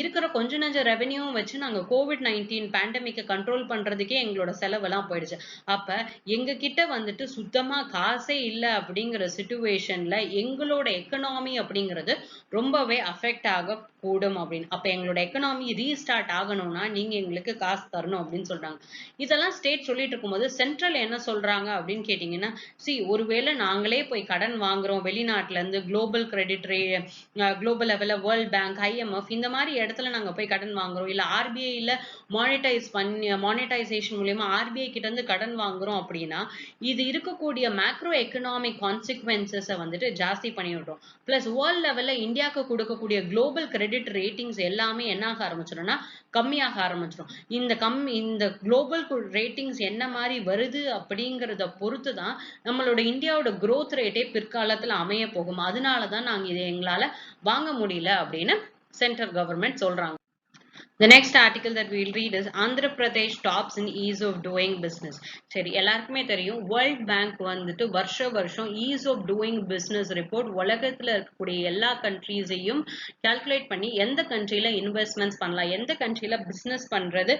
இருக்கிற கொஞ்ச நஞ்ச ரெவென்யூவும் வச்சு நாங்க COVID-19 பேண்டமிக்கை கண்ட்ரோல் பண்றதுக்கே எங்களோட செலவெல்லாம் போயிடுச்சு. அப்ப எங்க கிட்ட வந்துட்டு சுத்தமா காசே இல்ல அப்படிங்கிற சிச்சுவேஷன்ல எங்களோட எக்கனாமி அப்படிங்கிறது ரொம்பவே அஃபெக்ட் ஆக கூடும் அப்படின்னு. அப்ப எங்களோட எக்கனாமி ரீஸ்டார்ட் ஆகணும்னா நீங்க எங்களுக்கு காசு தரணும் அப்படின்னு சொல்றாங்க. இதெல்லாம் ஸ்டேட் சொல்லிட்டு இருக்கும்போது சென்ட்ரல் என்ன சொல்றாங்க அப்படின்னு கேட்டீங்கன்னா, ஒருவேளை நாங்களே போய் கடன் வாங்குறோம் வெளிநாட்டுல இருந்து, குளோபல் கிரெடிட் குளோபல் லெவல்ல வேர்ல்ட் பேங்க், IMF இந்த மாதிரி இடத்துல நாங்க போய் கடன் வாங்குறோம், இல்ல RBIல மானிட்டைசேஷன் மூலியமா RBI கிட்ட இருந்து கடன் வாங்குறோம் அப்படின்னா, இது இருக்கக்கூடிய மேக்ரோ எக்கனாமிக் கான்சிக்வன்சஸை வந்துட்டு ஜாஸ்தி பண்ணி விடுறோம். பிளஸ் வேர்ல்ட் லெவல்ல இந்தியாவுக்கு கொடுக்கக்கூடிய குளோபல் கிரெடிட் ரேட்டிங்ஸ் எல்லாமே என்ன ஆக ஆரம்பிச்சிடும்னா கம்மியாக ஆரம்பிச்சிடும். இந்த குளோபல் ரேட்டிங்ஸ் என்ன மாதிரி வருது அப்படிங்கிறத பொறுத்து தான் நம்மளோட இந்தியாவோட growth ரேட்டே பிற்காலத்துல அமைய போகும். அதனாலதான் நாங்க இதை எங்களால வாங்க முடியல அப்படின்னு சென்ட்ரல் கவர்மெண்ட் சொல்றாங்க. The next article that we'll read is Andhra Pradesh tops in ease of doing business. சரி, எல்லாருக்குமே தெரியும் வேர்ல்ட் பேங்க் வந்துட்டு வருஷம் ease of doing business report உலகத்துல இருக்கக்கூடிய எல்லா கண்ட்ரீஸையும் கால்குலேட் பண்ணி எந்த கண்ட்ரில இன்வெஸ்ட்மெண்ட்ஸ் பண்ணலாம், எந்த கண்ட்ரில பிசினஸ் பண்றது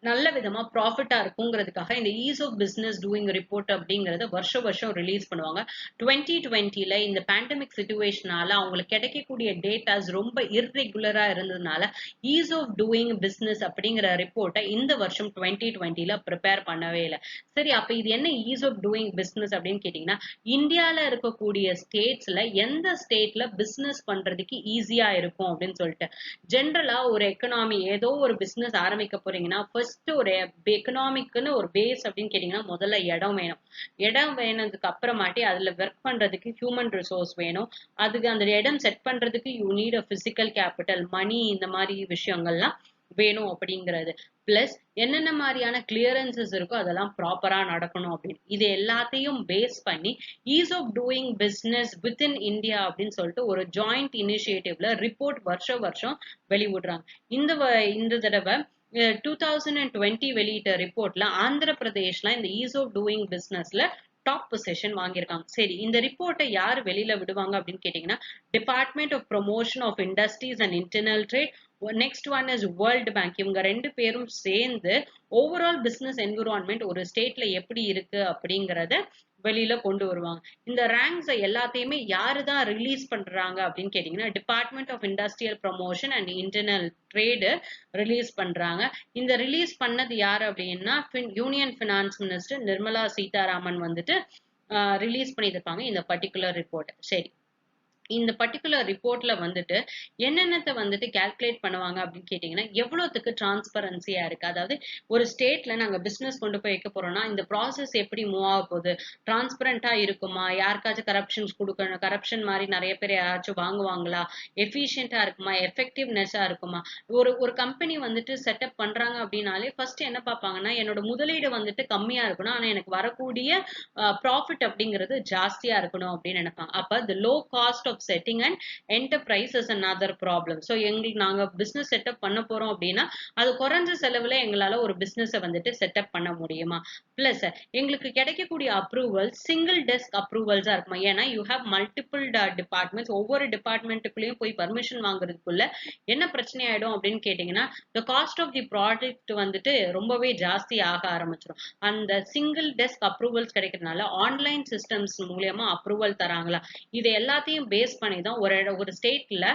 நல்ல விதமா ப்ராஃபிட்டா இருக்குங்கிறதுக்காக இந்த ease of business doing report அப்படிங்கறத வருஷம் ரிலீஸ் பண்ணுவாங்க. 2020ல இந்த பேண்டமிக் சிச்சுவேஷனால அவங்களுக்கு கிடைக்கக்கூடிய டேட்டாஸ் ரொம்ப இர்ரெகுலரா இருந்ததுனால ஈஸ் ஆஃப் டூயிங் பிசினஸ் அப்படிங்கிற ரிப்போர்ட்டை இந்த வருஷம் 2020ல ப்ரிப்பேர் பண்ணவே இல்லை. சரி, அப்ப இது என்ன ஈஸ் ஆஃப் டூயிங் பிசினஸ் அப்படின்னு கேட்டீங்கன்னா, இந்தியால இருக்கக்கூடிய ஸ்டேட்ஸ்ல எந்த ஸ்டேட்ல பிசினஸ் பண்றதுக்கு ஈஸியா இருக்கும் அப்படின்னு சொல்லிட்டு. ஜென்ரலா ஒரு எக்கனாமி ஏதோ ஒரு பிசினஸ் ஆரம்பிக்க போறீங்கன்னா ஒரு எக்கனாமிக்னு ஒரு பேஸ் அப்படின்னு கேட்டீங்கன்னா முதல்ல இடம் வேணும். இடம் வேணும்துக்கு அப்புறமாட்டி அதுல ஒர்க் பண்றதுக்கு ஹியூமன் ரிசோர்ஸ் வேணும். அதுக்கு அந்த இடம் செட் பண்றதுக்கு you need a physical capital, money, இந்த மாதிரி விஷயங்கள்லாம் வேணும் அப்படிங்கிறது. பிளஸ் என்னென்ன மாதிரியான கிளியரன்சஸ் இருக்கோ அதெல்லாம் ப்ராப்பரா நடக்கணும் அப்படின்னு. இது எல்லாத்தையும் பேஸ் பண்ணி ease of doing business within India அப்படின்னு சொல்லிட்டு ஒரு ஜாயிண்ட் இனிஷியேட்டிவ்ல ரிப்போர்ட் வருஷம் வெளியிடுறாங்க. இந்த தடவை 2020 வெளியிட்ட ரிப்போர்ட்ல ஆந்திர பிரதேஷ்ல இந்த ஈஸ் ஆஃப் டூயிங் பிசினஸ்ல டாப் பொசிஷன் வாங்கியிருக்காங்க. சரி, இந்த ரிப்போர்ட்டை யார் வெளியில விடுவாங்க அப்படின்னு கேட்டீங்கன்னா, department of promotion of industries and internal trade, next one is world bank. இவங்க ரெண்டு பேரும் சேர்ந்து ஓவரால் பிசினஸ் என்விரான்மெண்ட் ஒரு ஸ்டேட்ல எப்படி இருக்கு அப்படிங்கறத வெளியில கொண்டு வருவாங்க. இந்த ரேங்க்ஸ் எல்லாத்தையுமே யாருதான் ரிலீஸ் பண்றாங்க அப்படின்னு கேட்டீங்கன்னா, department of industrial promotion and internal trade release பண்றாங்க. இந்த ரிலீஸ் பண்ணது யாரு அப்படின்னா, union finance minister Nirmala Sitharaman வந்துட்டு ரிலீஸ் பண்ணியிருப்பாங்க இந்த பர்டிகுலர் ரிப்போர்ட். சரி, இந்த பர்டிகுலர் ரிப்போர்ட்ல வந்துட்டு என்னென்னத்தை வந்துட்டு கால்குலேட் பண்ணுவாங்க அப்படின்னு கேட்டீங்கன்னா, எவ்வளவுக்கு டிரான்ஸ்பரன்சியா இருக்கு. அதாவது ஒரு ஸ்டேட்ல நாங்க பிசினஸ் கொண்டு போய் வைக்க போறோம்னா இந்த ப்ராசஸ் எப்படி மூவ் ஆக போகுது, டிரான்ஸ்பரண்டா இருக்குமா, யாருக்காச்சும் கரப்ஷன்ஸ் கொடுக்கணும், கரப்ஷன் மாதிரி நிறைய பேர் யாராச்சும் வாங்குவாங்களா, எஃபிஷியன்டா இருக்குமா, எஃபெக்டிவ்னஸா இருக்குமா. ஒரு கம்பெனி வந்துட்டு செட்டப் பண்றாங்க அப்படின்னாலே ஃபர்ஸ்ட் என்ன பார்ப்பாங்கன்னா, என்னோட முதலீடு வந்துட்டு கம்மியா இருக்கணும், ஆனா எனக்கு வரக்கூடிய ப்ராஃபிட் அப்படிங்கிறது ஜாஸ்தியா இருக்கணும் அப்படின்னு நினைப்பாங்க. அப்ப the low cost of setting an enterprise is another problem. So எங்களுக்கு நாங்க பிசினஸ் செட்டப் பண்ண போறோம் அப்படின்னா அது குறைஞ்ச செலவுல எங்களால ஒரு பிசினஸ் வந்துட்டு செட்டப் பண்ண முடியுமா. பிளஸ் எங்களுக்கு கிடைக்கக்கூடிய அப்ரூவல் சிங்கிள் டெஸ்க் அப்ரூவல்ஸா இருக்குமா. ஏன்னா யூ ஹேவ் மல்டிபிள் டிபார்ட்மெண்ட்ஸ், ஒவ்வொரு டிபார்ட்மெண்ட்டுக்குள்ளேயும் போய் பர்மிஷன் வாங்குறதுக்குள்ள என்ன பிரச்சனை ஆயிடும் அப்படின்னு கேட்டீங்கன்னா, the cost of the project வந்துட்டு ரொம்பவே ஜாஸ்தி ஆக ஆரம்பிச்சிடும். அந்த சிங்கிள் டெஸ்க் அப்ரூவல்ஸ் கிடைக்கிறதுனால ஆன்லைன் சிஸ்டம்ஸ் மூலியமா அப்ரூவல் தராங்களா, இது எல்லாத்தையும் பேஸ் பண்ணி தான் ஒரு ஸ்டேட்ல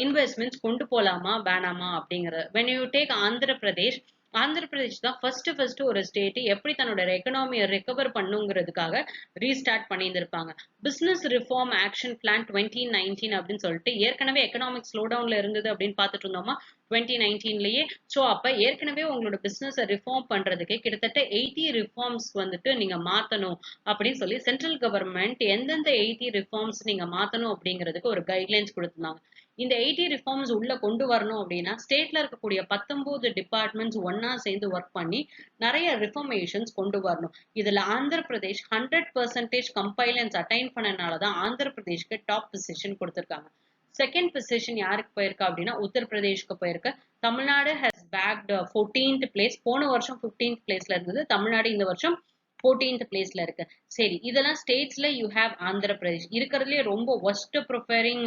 இன்வெஸ்ட்மெண்ட்ஸ் கொண்டு போலாமா வேணாமா அப்படிங்கிறது. when you take Andhra Pradesh, Andhra Pradesh தான் ஃபர்ஸ்ட் ஒரு ஸ்டேட் எப்படி தன்னோட எக்கனாமியை ரெக்கவர் பண்ணுங்கிறதுக்காக ரீஸ்டார்ட் பண்ணியிருந்திருப்பாங்க. பிசினஸ் ரிஃபார்ம் ஆக்ஷன் பிளான் 2019 அப்படின்னு சொல்லிட்டு ஏற்கனவே எக்கனாமிக் ஸ்லோ டவுன்ல இருந்தது அப்படின்னு பார்த்துட்டு இருந்தோமா 2019லயே. ஸோ அப்ப ஏற்கனவே உங்களோட பிசினஸை ரிஃபார்ம் பண்றதுக்கு கிட்டத்தட்ட 80 ரிஃபார்ம்ஸ் வந்துட்டு நீங்க மாத்தணும் அப்படின்னு சொல்லி சென்ட்ரல் கவர்மெண்ட் எந்தெந்த 80 ரிஃபார்ம்ஸ் நீங்க மாத்தணும் அப்படிங்கிறதுக்கு ஒரு கைட்லைன்ஸ் கொடுத்திருந்தாங்க. இந்த 80 ரிஃபார்ம்ஸ் உள்ள கொண்டு வரணும் அப்படின்னா ஸ்டேட்ல இருக்கக்கூடிய 19 டிபார்ட்மெண்ட்ஸ் ஒன்னா சேர்ந்து ஒர்க் பண்ணி நிறைய ரிஃபர்மேஷன்ஸ் கொண்டு வரணும். இதுல ஆந்திர பிரதேஷ் 100% கம்பைலன்ஸ் அட்டைன் பண்ணனாலதான் ஆந்திர பிரதேஷ்க்கு டாப் பொசிஷன் கொடுத்திருக்காங்க. செகண்ட் பொசிஷன் யாருக்கு போயிருக்கா அப்படின்னா உத்தரப்பிரதேஷ்க்கு போயிருக்கு. Tamil Nadu has bagged 14th place. போன வருஷம் 15th பிளேஸ்ல இருந்தது. தமிழ்நாடு இந்த வருஷம் 14th பிளேஸ்ல இருக்கு. சரி, இதெல்லாம் ஸ்டேட்ஸ்ல யூ ஹேவ் ஆந்திர பிரதேஷ். இருக்கிறதுலே ரொம்ப ஒஸ்ட் ப்ரிஃபரிங்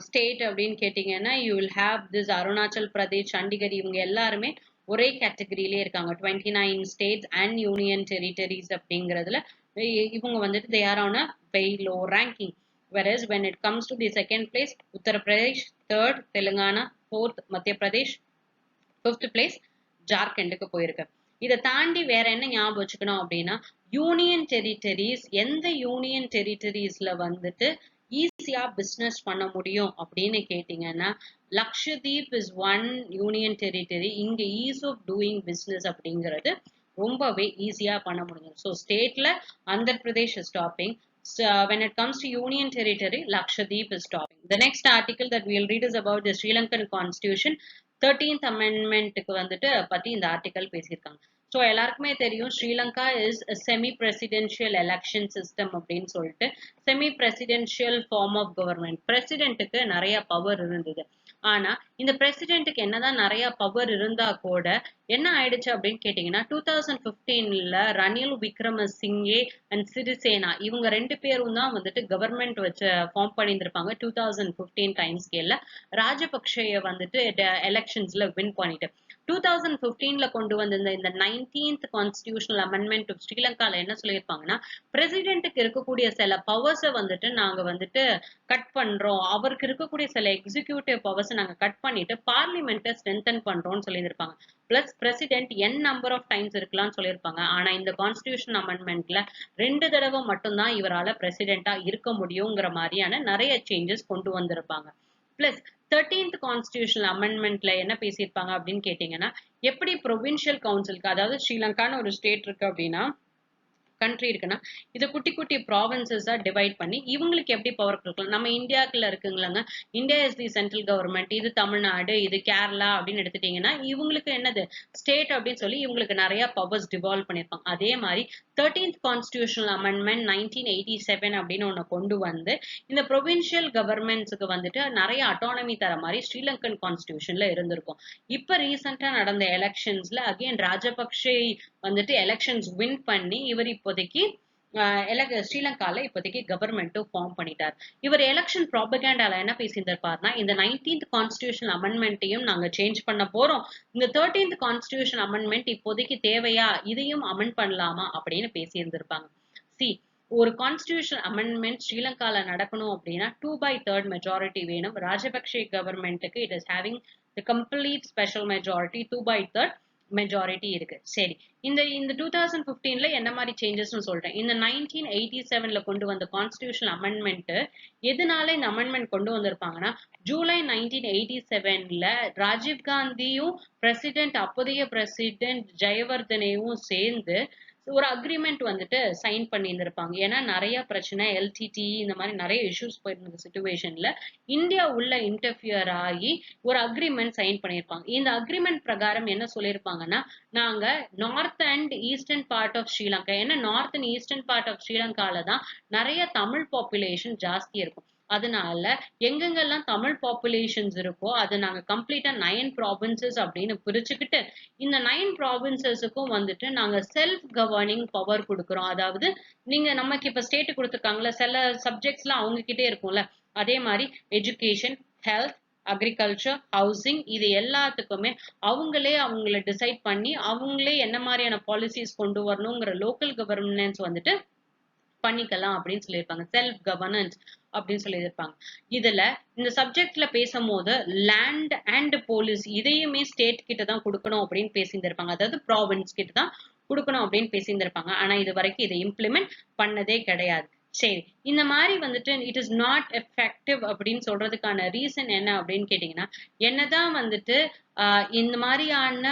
ஸ்டேட் அப்படின்னு கேட்டீங்கன்னா you will have this Arunachal Pradesh, Chandigarh. இவங்க எல்லாருமே ஒரே கேட்டகரியிலே இருக்காங்க. 29 ஸ்டேட்ஸ் அண்ட் யூனியன் டெரிட்டரிஸ் அப்படிங்கிறதுல இவங்க வந்துட்டு they are on a very low ranking. whereas when it comes to the second place, Uttar Pradesh, third Telangana, fourth Madhya Pradesh, fifth place ஜார்க்கண்டுக்கு போயிருக்கு. இதை தாண்டி வேற என்ன ஞாபகம் வச்சுக்கணும் அப்படின்னா யூனியன் டெரிட்டரிஸ், எந்த யூனியன் டெரிட்டரிஸ்ல வந்துட்டு ஈஸியா பிசினஸ் பண்ண முடியும் அப்படின்னு கேட்டீங்கன்னா Lakshadweep is one union territory. இங்க ஈஸ் ஆஃப் டூயிங் பிசினஸ் அப்படிங்கிறது ரொம்பவே ஈஸியா பண்ண முடியும். ஸோ ஸ்டேட்ல Andhra Pradesh is topping. When it comes to union territory, Lakshadweep is topping. The next article that we'll read is about the Sri Lankan constitution. 13th amendment க்கு வந்துட்டு பத்தி இந்த ஆர்டிகல் பேசியிருக்காங்க. ஸோ எல்லாருக்குமே தெரியும் Sri Lanka is semi presidential election system அப்படின்னு சொல்லிட்டு. Semi presidential form of government. பிரசிடென்ட்டுக்கு நிறைய பவர் இருந்தது. ஆனா இந்த பிரசிடென்ட்டுக்கு என்னதான் நிறைய பவர் இருந்தா கூட என்ன ஆயிடுச்சு அப்படின்னு கேட்டீங்கன்னா 2015ல ரணில் விக்ரமசிங்கே அண்ட் சிறிசேனா இவங்க ரெண்டு பேரும் தான் வந்துட்டு கவர்மெண்ட் வச்சு ஃபார்ம் பண்ணியிருந்திருப்பாங்க 2015 டைம் ஸ்கேல்ல. ராஜபக்ஷய வந்துட்டு எலெக்ஷன்ஸ்ல வின் பண்ணிட்டு 2015ல கொண்டு வந்த இந்த 19th கான்ஸ்டிடியூஷனல் அமெண்ட்மெண்ட் ஸ்ரீலங்கால என்ன சொல்லியிருப்பாங்கன்னா பிரசிடென்ட்டுக்கு இருக்கக்கூடிய சில பவர்ஸை வந்துட்டு நாங்க வந்துட்டு கட் பண்றோம், அவருக்கு இருக்கக்கூடிய சில எக்ஸிகியூட்டிவ் பவர்ஸ் நாங்க கட் பண்ணிட்டு பார்லிமெண்ட்டை ஸ்ட்ரென்தன் பண்றோம்னு சொல்லியிருப்பாங்க. Plus president n number of times இருக்கலாம்னு சொல்லியிருப்பாங்க. ஆனா இந்த கான்ஸ்டிடியூஷன் அமெண்ட்மெண்ட்ல 2 தடவை மட்டும்தான் இவரால பிரசிடென்டா இருக்க முடியுங்கிற மாதிரியான நிறைய சேஞ்சஸ் கொண்டு வந்திருப்பாங்க. பிளஸ் 13th கான்ஸ்டிடியூஷனல் அமெண்ட்மெண்ட்ல என்ன பேசியிருப்பாங்க அப்படின்னு கேட்டீங்கன்னா எப்படி ப்ரொவின்ஷியல் கவுன்சிலுக்கு, அதாவது ஸ்ரீலங்கான்னு ஒரு ஸ்டேட் இருக்கு அப்படின்னா கண்ட்ரி இருக்குன்னா இதை குட்டி குட்டி ப்ராவின்சஸா டிவைட் பண்ணி இவங்களுக்கு எப்படி பவர் கொடுக்கலாம். நம்ம இந்தியாக்குள்ள இருக்குங்களாங்க, India is the central government, இது தமிழ்நாடு, இது கேரளா அப்படின்னு எடுத்துட்டீங்கன்னா இவங்களுக்கு என்னது ஸ்டேட் அப்படின்னு சொல்லி இவங்களுக்கு நிறைய பவர்ஸ் டிவால்வ் பண்ணியிருப்பாங்க. அதே மாதிரி 13th கான்ஸ்டிடியூஷனல் அமெண்ட்மெண்ட் 1987 அப்படின்னு ஒண்ணு கொண்டு வந்து இந்த ப்ரொவின்ஷியல் கவர்மெண்ட்ஸுக்கு வந்துட்டு நிறைய அட்டானமி தர மாதிரி ஸ்ரீலங்கன் கான்ஸ்டிடியூஷன்ல இருந்திருக்கும். இப்ப ரீசெண்டா நடந்த எலெக்ஷன்ஸ்ல அகைன் ராஜபக்ஷே வந்துட்டு எலெக்ஷன்ஸ் வின் பண்ணி இவர் இப்போதைக்கு ஸ்ரீலங்கால இப்போதைக்கு கவர்மெண்ட்டும் ஃபார்ம் பண்ணிட்டார். இவர் எலெக்ஷன் ப்ராபகேண்டால என்ன பேசியிருந்திருப்பாருன்னா இந்த 19th கான்ஸ்டிடியூஷன் அமெண்ட்மெண்ட்டையும் நாங்க சேஞ்ச் பண்ண போறோம், இந்த 13th கான்ஸ்டிடியூஷன் அமெண்ட்மெண்ட் இப்போதைக்கு தேவையா, இதையும் அமெண்ட் பண்ணலாமா அப்படின்னு பேசியிருந்திருப்பாங்க. சி, ஒரு கான்ஸ்டிடியூஷன் அமெண்ட்மெண்ட் ஸ்ரீலங்கால நடக்கணும் அப்படின்னா 2/3 மெஜாரிட்டி வேணும். ராஜபக்ஷே கவர்மெண்ட்டுக்கு it is having the complete special majority, 2/3 majority இருக்கு. சரி, இந்த 2015ல என்ன மாதிரி சேஞ்சஸ்னு சொல்றேன். இந்த 1987ல கொண்டு வந்த கான்ஸ்டிடியூஷன் அமெண்ட்மெண்ட் எதனால இந்த அமெண்ட்மெண்ட் கொண்டு வந்திருப்பாங்கன்னா ஜூலை 1987ல ராஜீவ் காந்தியும் பிரசிடென்ட் அப்போதைய பிரசிடென்ட் ஜெயவர்தனையும் சேர்ந்து ஒரு அக்ரிமெண்ட் வந்துட்டு சைன் பண்ணியிருந்திருப்பாங்க. ஏன்னா நிறைய பிரச்சனை எல்டிடி இந்த மாதிரி நிறைய இஷ்யூஸ் போயிருந்த சுச்சுவேஷன்ல இந்தியா உள்ள இன்டர்ஃபியர் ஆகி ஒரு அக்ரிமெண்ட் சைன் பண்ணியிருப்பாங்க. இந்த அக்ரிமெண்ட் பிரகாரம் என்ன சொல்லியிருப்பாங்கன்னா நாங்க north and eastern part of Sri Lanka, ஏன்னா north and eastern part of ஸ்ரீலங்கால தான் நிறைய தமிழ் பாப்புலேஷன் ஜாஸ்தி இருக்கும். அதனால எங்கெங்கெல்லாம் தமிழ் பாப்புலேஷன்ஸ் இருக்கோ அது நாங்க கம்ப்ளீட்டா 9 ப்ராவின்சஸ் அப்படின்னு பிரிச்சுக்கிட்டு இந்த 9 ப்ராவின்சஸுக்கும் வந்துட்டு நாங்க செல்ஃப் கவர்னிங் பவர் கொடுக்குறோம். அதாவது நீங்க நமக்கு இப்ப ஸ்டேட் கொடுத்துருக்காங்களா, சில சப்ஜெக்ட்ஸ்லாம் அவங்க கிட்டே இருக்கும்ல, அதே மாதிரி எஜுகேஷன், ஹெல்த், அக்ரிகல்ச்சர், ஹவுசிங் இது எல்லாத்துக்குமே அவங்கள டிசைட் பண்ணி அவங்களே என்ன மாதிரியான பாலிசிஸ் கொண்டு வரணுங்கிற லோக்கல் கவர்னன்ஸ் வந்துட்டு பண்ணிக்கலாம் அப்படின்னு சொல்லியிருப்பாங்க. செல்ஃப் கவர்னன்ஸ் அப்படின்னு சொல்லியிருப்பாங்க. இதுல இந்த சப்ஜெக்ட்ல பேசும்போது லேண்ட் அண்ட் போலீஸ் இதையுமே ஸ்டேட் கிட்ட தான் கொடுக்கணும் அப்படின்னு பேசியிருந்திருப்பாங்க. அதாவது ப்ராவின்ஸ் கிட்ட தான் கொடுக்கணும் அப்படின்னு பேசியிருந்திருப்பாங்க. ஆனா இது வரைக்கும் இதை இம்ப்ளிமெண்ட் பண்ணதே கிடையாது. சரி, இந்த மாதிரி வந்துட்டு இட் இஸ் நாட் எஃபெக்டிவ் அப்படின்னு சொல்றதுக்கான ரீசன் என்ன அப்படின்னு கேட்டீங்கன்னா, என்னதான் வந்துட்டு இந்த மாதிரியான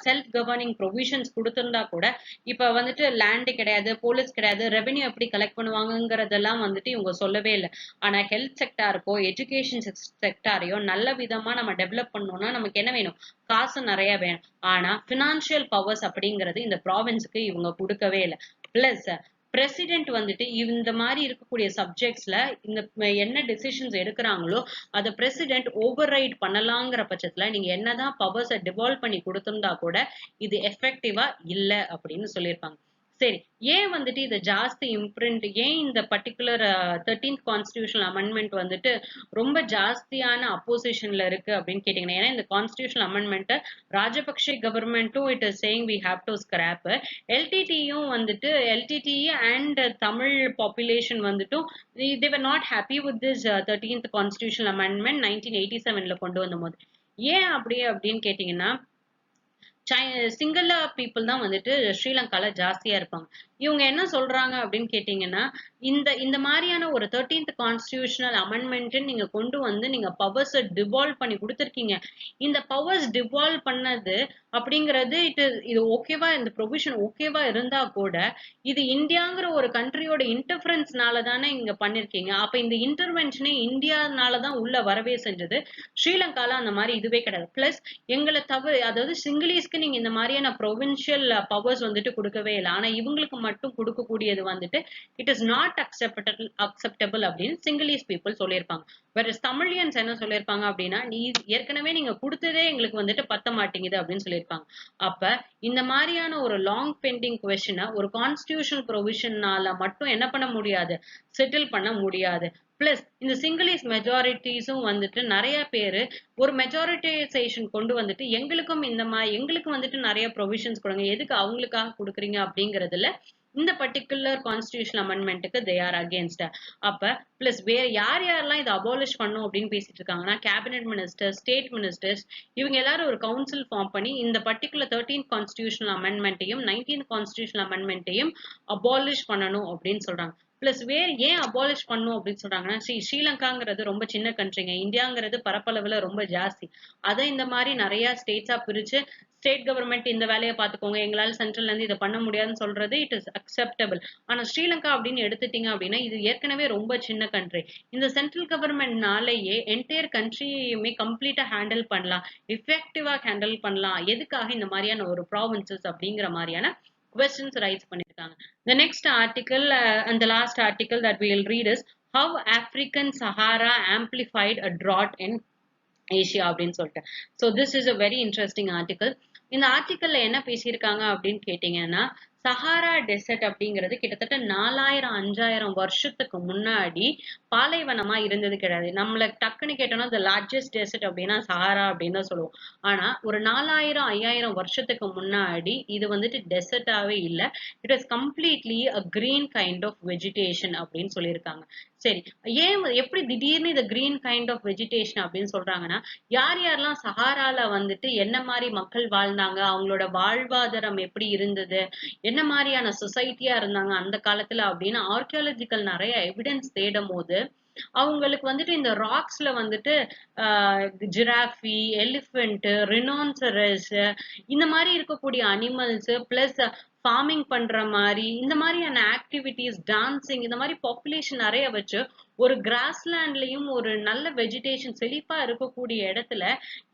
செல்ஃப் கவர்னிங் ப்ரொவிஷன்ஸ் கொடுத்திருந்தா கூட இப்ப வந்துட்டு லேண்ட் கிடையாது, போலீஸ் கிடையாது, ரெவென்யூ எப்படி கலெக்ட் பண்ணுவாங்கங்கிறதெல்லாம் வந்துட்டு இவங்க சொல்லவே இல்லை. ஆனா ஹெல்த் செக்டாருக்கோ எஜுகேஷன் செக்டாரையோ நல்ல விதமா நம்ம டெவலப் பண்ணணும்னா நமக்கு என்ன வேணும்? காசு நிறைய வேணும். ஆனா பினான்சியல் பவர்ஸ் அப்படிங்கிறது இந்த ப்ராவின்ஸுக்கு இவங்க கொடுக்கவே இல்லை. பிளஸ் பிரசிடென்ட் வந்துட்டு இந்த மாதிரி இருக்கக்கூடிய சப்ஜெக்ட்ஸ்ல இந்த என்ன டெசிஷன்ஸ் எடுக்கிறாங்களோ அதை பிரசிடென்ட் ஓவர் ரைட் பண்ணலாங்கிற பட்சத்துல நீங்க என்னதான் பவர்ஸை டிவால்வ் பண்ணி கொடுத்திருந்தா கூட இது எஃபெக்டிவா இல்லை அப்படின்னு சொல்லியிருப்பாங்க. சரி, ஏன் வந்துட்டு இதை ஜாஸ்தி இம்ப்ரிண்ட், ஏன் இந்த பர்டிகுலர் 13th கான்ஸ்டிடியூஷனல் அமெண்ட்மெண்ட் வந்துட்டு ரொம்ப ஜாஸ்தியான அப்போசிஷன்ல இருக்கு அப்படின்னு கேட்டீங்கன்னா, ஏன்னா இந்த கான்ஸ்டிடியூஷனல் அமெண்ட்மெண்ட் ராஜபக்ஷே கவர்மெண்ட்டும் it is saying we have to scrap, எல்டிடியும் வந்துட்டு எல்டிடி அண்ட் தமிழ் பாப்புலேஷன் வந்துட்டும் they were not happy with this 13th constitutional amendment 1987ல கொண்டு வந்த போது. ஏன் அப்படின்னு கேட்டீங்கன்னா, சிங்கள பீப்புள் தான் வந்துட்டு ஸ்ரீலங்கால ஜாஸ்தியா இருப்பாங்க. இவங்க என்ன சொல்றாங்க அப்படின்னு கேட்டீங்கன்னா, இந்த இந்த மாதிரியான ஒரு 13th கான்ஸ்டிடியூஷனல் அமெண்ட்மெண்ட் நீங்க கொண்டு வந்து நீங்க பவர்ஸ் டிவால்வ் பண்ணி கொடுத்துருக்கீங்க. இந்த பவர்ஸ் டிவால்வ் பண்ணது அப்படிங்கிறது இது ஓகேவா, இந்த ப்ரொவிஷன் ஓகேவா இருந்தா கூட இது இந்தியாங்கிற ஒரு கண்ட்ரியோட இன்டர்ஃபரன்ஸ்னால தானே இங்க பண்ணிருக்கீங்க. அப்ப இந்த இன்டர்வென்ஷனே இந்தியானால தான் உள்ள வரவே செஞ்சது. ஸ்ரீலங்கால அந்த மாதிரி இதுவே கிடையாது. பிளஸ் எங்களை தவிர, அதாவது சிங்கிலீஸ்க்கு நீங்க இந்த மாதிரியான ப்ரொவின்சியல் பவர்ஸ் வந்துட்டு கொடுக்கவே இல்லை. ஆனா இவங்களுக்கு மட்டும் கொடுக்கக்கூடியது வந்துட்டு இட் இஸ் நாட் அக்செப்டபிள் அப்படின்னு சிங்கிலீஸ் பீப்புள் சொல்லியிருப்பாங்க. வேற தமிழியன்ஸ் என்ன சொல்லியிருப்பாங்க அப்படின்னா, ஏற்கனவே நீங்க கொடுத்ததே எங்களுக்கு வந்துட்டு பத்த மாட்டேங்குது அப்படின்னு சொல்லியிருப்பாங்க. அப்ப இந்த மாதிரியான ஒரு லாங் பெண்டிங் கொஸ்டினை ஒரு கான்ஸ்டிடியூஷன் ப்ரொவிஷனால மட்டும் என்ன பண்ண முடியாது, செட்டில் பண்ண முடியாது. பிளஸ் இந்த சிங்கிலீஸ் மெஜாரிட்டிஸும் வந்துட்டு நிறைய பேரு ஒரு மெஜாரிட்டைசேஷன் கொண்டு வந்துட்டு எங்களுக்கும் இந்த மாதிரி எங்களுக்கு வந்துட்டு நிறைய ப்ரொவிஷன்ஸ் கொடுங்க, எதுக்கு அவங்களுக்காக கொடுக்குறீங்க அப்படிங்கறதுல இந்த பர்டிகுலர் கான்ஸ்டிடியூஷன் அமெண்ட்மெண்ட்டுக்கு தே ஆர் அகேன்ஸ்ட். அப்ப பிளஸ் வேற யார் யாரெல்லாம் இதை அபாலிஷ் பண்ணும் அப்படின்னு பேசிட்டு இருக்காங்கன்னா, கேபினெட் மினிஸ்டர்ஸ், ஸ்டேட் மினிஸ்டர்ஸ், இவங்க எல்லாரும் ஒரு கவுன்சில் ஃபார்ம் பண்ணி இந்த பர்டிகுலர் 13th கான்ஸ்டிடியூஷனல் அமெண்ட்மெண்ட்டையும் 19th கான்ஸ்டிடியூஷனல் அமெண்ட்மெண்ட்டையும் அபாலிஷ் பண்ணணும் அப்படின்னு சொல்றாங்க. பிளஸ் ஏன் அபாலிஷ் பண்ணும் அப்படின்னு சொல்றாங்கன்னா, ஸ்ரீலங்காங்கிறது ரொம்ப சின்ன கண்ட்ரிங்க, இந்தியாங்கிறது பரப்பளவுல ரொம்ப ஜாஸ்தி. அதை இந்த மாதிரி நிறைய ஸ்டேட்ஸா பிரிச்சு ஸ்டேட் கவர்மெண்ட் இந்த வேலையை பார்த்துக்கோங்க, எங்களால சென்ட்ரல்ல இருந்து இதை பண்ண முடியாதுன்னு சொல்றது இட் இஸ் அக்செப்டபிள். ஆனா ஸ்ரீலங்கா அப்படின்னு எடுத்துட்டீங்க அப்படின்னா இது ஏற்கனவே ரொம்ப சின்ன கண்ட்ரி. இந்த சென்ட்ரல் கவர்மெண்ட்னாலேயே என்டையர் கண்ட்ரியுமே கம்ப்ளீட்டா ஹேண்டில் பண்ணலாம், எஃபெக்டிவா ஹேண்டில் பண்ணலாம். எதுக்காக இந்த மாதிரியான ஒரு ப்ராவின்சஸ் அப்படிங்கிற மாதிரியான questions ரைஸ் பண்ணிருக்காங்க. The next article and the last article that we will read is how African Sahara amplified a drought in Asia அப்படின்னு சொல்லிட்டு. So this is a very interesting article. இந்த ஆர்டிக்கல்ல என்ன பேசியிருக்காங்க அப்படின்னு கேட்டீங்கன்னா, சஹாரா டெசர்ட் அப்படிங்கிறது கிட்டத்தட்ட 4000-5000 வருஷத்துக்கு முன்னாடி பாலைவனமா இருந்தது கிடையாது. நம்மள டக்குன்னு கேட்டோம்னா த லார்ஜஸ்ட் டெசர்ட் அப்படின்னா சஹாரா அப்படின்னு தான் சொல்லுவோம். ஆனா ஒரு 4000-5000 வருஷத்துக்கு முன்னாடி இது வந்துட்டு டெசர்ட்டாவே இல்லை, it is completely a green kind of vegetation அப்படின்னு சொல்லியிருக்காங்க. சரி, ஏன் எப்படி திடீர்னு இந்த கிரீன் கைண்ட் ஆஃப் வெஜிடேஷன் அப்படின்னு சொல்றாங்கன்னா, யார் யாரெல்லாம் சஹாரால வந்துட்டு என்ன மாதிரி மக்கள் வாழ்ந்தாங்க, அவங்களோட வாழ்வாதாரம் எப்படி இருந்தது, என்ன மாதிரியான சொசைட்டியா இருந்தாங்க அந்த காலத்துல அப்படின்னு ஆர்கியாலஜிக்கல் நிறைய எவிடன்ஸ் தேடும் போது அவங்களுக்கு வந்துட்டு இந்த ராக்ஸ்ல வந்துட்டு ஜிராஃபி, எலிஃபென்ட், ரினோன்சரஸ் இந்த மாதிரி இருக்கக்கூடிய அனிமல்ஸ் பிளஸ் ஃபார்மிங் பண்ற மாதிரி இந்த மாதிரியான ஆக்டிவிட்டிஸ், டான்சிங், இந்த மாதிரி பாப்புலேஷன் நிறைய வச்சு ஒரு கிராஸ்லேண்ட்லயும் ஒரு நல்ல வெஜிடேஷன் செழிப்பா இருக்கக்கூடிய இடத்துல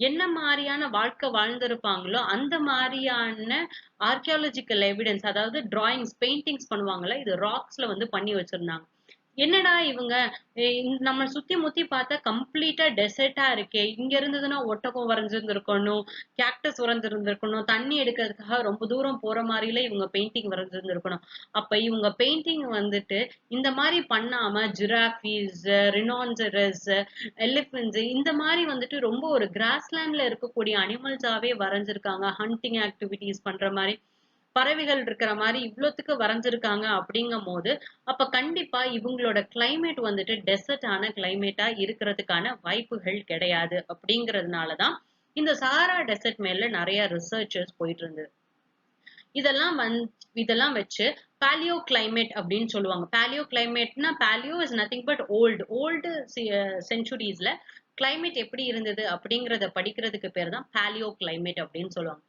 என்ன மாதிரியான வாழ்க்கை வாழ்ந்திருப்பாங்களோ அந்த மாதிரியான ஆர்கியாலஜிக்கல் எவிடன்ஸ், அதாவது டிராயிங்ஸ், பெயிண்டிங்ஸ் பண்ணுவாங்கல்ல, இது ராக்ஸ்ல வந்து பண்ணி வச்சிருந்தாங்க. என்னடா இவங்க நம்ம சுத்தி முத்தி பார்த்தா கம்ப்ளீட்டா டெசர்ட்டா இருக்கே, இங்க இருந்ததுன்னா ஒட்டகம் வரைஞ்சிருந்திருக்கணும், கேக்டஸ் வரைஞ்சிருந்திருக்கணும், தண்ணி எடுக்கிறதுக்காக ரொம்ப தூரம் போற மாதிரில இவங்க பெயிண்டிங் வரைஞ்சிருந்திருக்கணும். அப்ப இவங்க பெயிண்டிங் வந்துட்டு இந்த மாதிரி பண்ணாம ஜிராஃபிஸ், ரினான்சரஸ், எலிபென்ட்ஸ் இந்த மாதிரி வந்துட்டு ரொம்ப ஒரு கிராஸ்லேண்ட்ல இருக்கக்கூடிய அனிமல்ஸாவே வரைஞ்சிருக்காங்க, ஹண்டிங் ஆக்டிவிட்டிஸ் பண்ற மாதிரி. பறவைகள் இருக்கிற மாதிரி இவ்வளவுத்துக்கு வரைஞ்சிருக்காங்க அப்படிங்கும் போது அப்ப கண்டிப்பா இவங்களோட கிளைமேட் வந்துட்டு டெசர்ட் ஆன கிளைமேட்டா இருக்கிறதுக்கான வாய்ப்புகள் கிடையாது அப்படிங்கறதுனாலதான் இந்த சஹாரா டெசர்ட் மேல நிறைய ரிசர்ச்சஸ் போயிட்டு இருந்தது. இதெல்லாம் இதெல்லாம் வச்சு பாலியோ கிளைமேட் அப்படின்னு சொல்லுவாங்க. பாலியோ கிளைமேட்னா paleo is nothing but old செஞ்சுரிஸ்ல கிளைமேட் எப்படி இருந்தது அப்படிங்கறத படிக்கிறதுக்கு பேர் தான் பாலியோ கிளைமேட் அப்படின்னு சொல்லுவாங்க.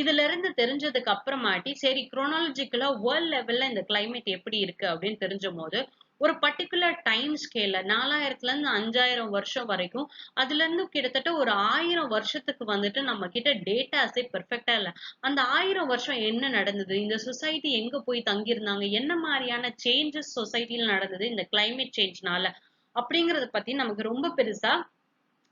இதுல இருந்து தெரிஞ்சதுக்கு அப்புறமாட்டி சரி குரோனாலஜிக்கலா வேர்ல்ட் லெவல்ல இந்த கிளைமேட் எப்படி இருக்கு அப்படின்னு தெரிஞ்ச போது ஒரு பர்டிகுலர் டைம் ஸ்கேல்ல 4000ல இருந்து 5000 வருஷம் வரைக்கும் அதுல இருந்து கிட்டத்தட்ட ஒரு 1000 வருஷத்துக்கு வந்துட்டு நம்ம கிட்ட டேட்டாஸே பெர்ஃபெக்டா இல்ல. அந்த 1000 வருஷம் என்ன நடந்தது, இந்த சொசைட்டி எங்க போய் தங்கியிருந்தாங்க, என்ன மாதிரியான சேஞ்சஸ் சொசைட்டில நடந்தது இந்த கிளைமேட் சேஞ்ச்னால அப்படிங்கறத பத்தி நமக்கு ரொம்ப பெருசா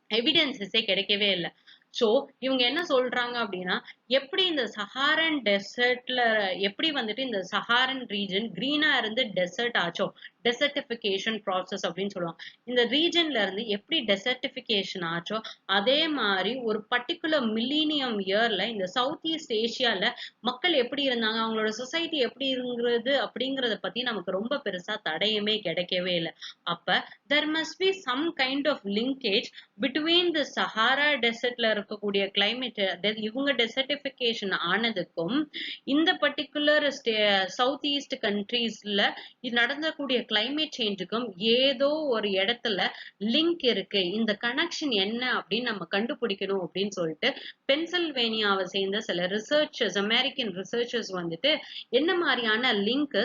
எவிடன்சஸே கிடைக்கவே இல்லை. சோ இவங்க என்ன சொல்றாங்க அப்படின்னா எப்படி இந்த சஹாரன் டெசர்ட்ல எப்படி வந்துட்டு இந்த சஹாரன் ரீஜன் கிரீனா இருந்து டெசர்ட் ஆச்சோ டெசர்டிபிகேஷன் ப்ராசஸ் அப்படின்னு சொல்லுவாங்க. இந்த ரீஜன்ல இருந்து எப்படி டெசர்டிபிகேஷன் ஆச்சோ அதே மாதிரி ஒரு பர்டிகுலர் மில்லினியம் இயர்ல இந்த சவுத் ஈஸ்ட் ஏசியால மக்கள் எப்படி இருந்தாங்க, அவங்களோட சொசைட்டி எப்படி இருங்கிறது அப்படிங்கறத பத்தி நமக்கு ரொம்ப பெருசா தடயமே கிடைக்கவே இல்லை. அப்ப there must be some kind of linkage between the Sahara desertல இருக்கக்கூடிய climate இவங்க desertification ஆனதுக்கும் இந்த பர்டிகுலர் சவுத் ஈஸ்ட் கண்ட்ரீஸ்ல நடந்தக்கூடிய கிளைமேட் சேஞ்சுக்கும் ஏதோ ஒரு இடத்துல லிங்க் இருக்கு, இந்த கனெக்ஷன் என்ன அப்படின்னு நம்ம கண்டுபிடிக்கணும் அப்படின்னு சொல்லிட்டு பென்சில்வேனியாவை சேர்ந்த சில ரிசர்ச்சர்ஸ் அமெரிக்கன் ரிசர்ச்சர்ஸ் வந்துட்டு என்ன மாதிரியான லிங்க்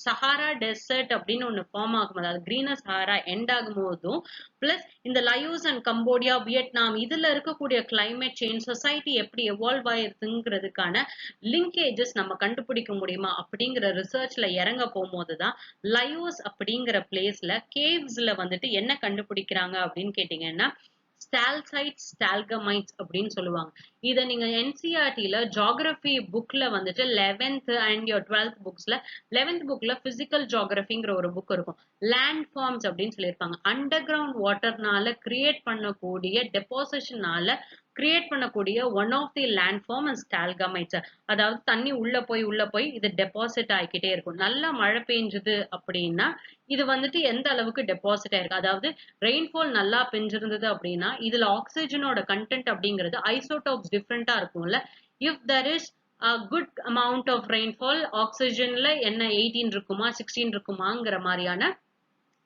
சஹாரா டெசர்ட் அப்படின்னு ஒண்ணு ஃபார்ம் ஆகும், அதாவது கிரீனர் சஹாரா எண்ட் ஆகும் போதும் பிளஸ் இந்த லயோஸ் அண்ட் கம்போடியா வியட்நாம் இதுல இருக்கக்கூடிய கிளைமேட் சேஞ்ச் சொசைட்டி எப்படி எவால்வ் ஆயிருக்குங்கிறதுக்கான லிங்கேஜஸ் நம்ம கண்டுபிடிக்க முடியுமா அப்படிங்கிற ரிசர்ச்ல இறங்க போகும்போதுதான் லயோஸ் அப்படிங்கிற பிளேஸ்ல கேவ்ஸ்ல வந்துட்டு என்ன கண்டுபிடிக்கிறாங்க அப்படின்னு கேட்டீங்கன்னா ஸ்டால்சைட்ஸ் ஸ்டால்கமைட்ஸ் அப்படின்னு சொல்லுவாங்க. இத நீங்க என்சிஆர்டில ஜியோகிராபி புக்ல வந்துட்டு 11th அண்ட் 12th புக்ஸ்ல 11th புக்ல பிசிக்கல் ஜியோகிராபிங்கிற ஒரு புக் இருக்கும். லேண்ட் ஃபார்ம்ஸ் அப்படின்னு சொல்லியிருப்பாங்க. அண்டர் கிரவுண்ட் வாட்டர்னால கிரியேட் பண்ணக்கூடிய டெபாசிஷனால கிரியேட் பண்ணக்கூடிய one of the land form and stalagmites. அதாவது தண்ணி உள்ள போய் இது டெபாசிட் ஆகிக்கிட்டே இருக்கும். நல்லா மழை பெஞ்சது அப்படின்னா இது வந்துட்டு எந்த அளவுக்கு டெபாசிட் ஆயிருக்கு, அதாவது ரெயின்ஃபால் நல்லா பெஞ்சிருந்தது அப்படின்னா இதுல ஆக்சிஜனோட கண்டென்ட் அப்படிங்கிறது ஐசோடோப்ஸ் டிஃப்ரெண்டா இருக்கும்ல. If there is a good amount of rainfall ஆக்சிஜன்ல என்ன 18 இருக்குமா 16 இருக்குமாங்கிற மாதிரியான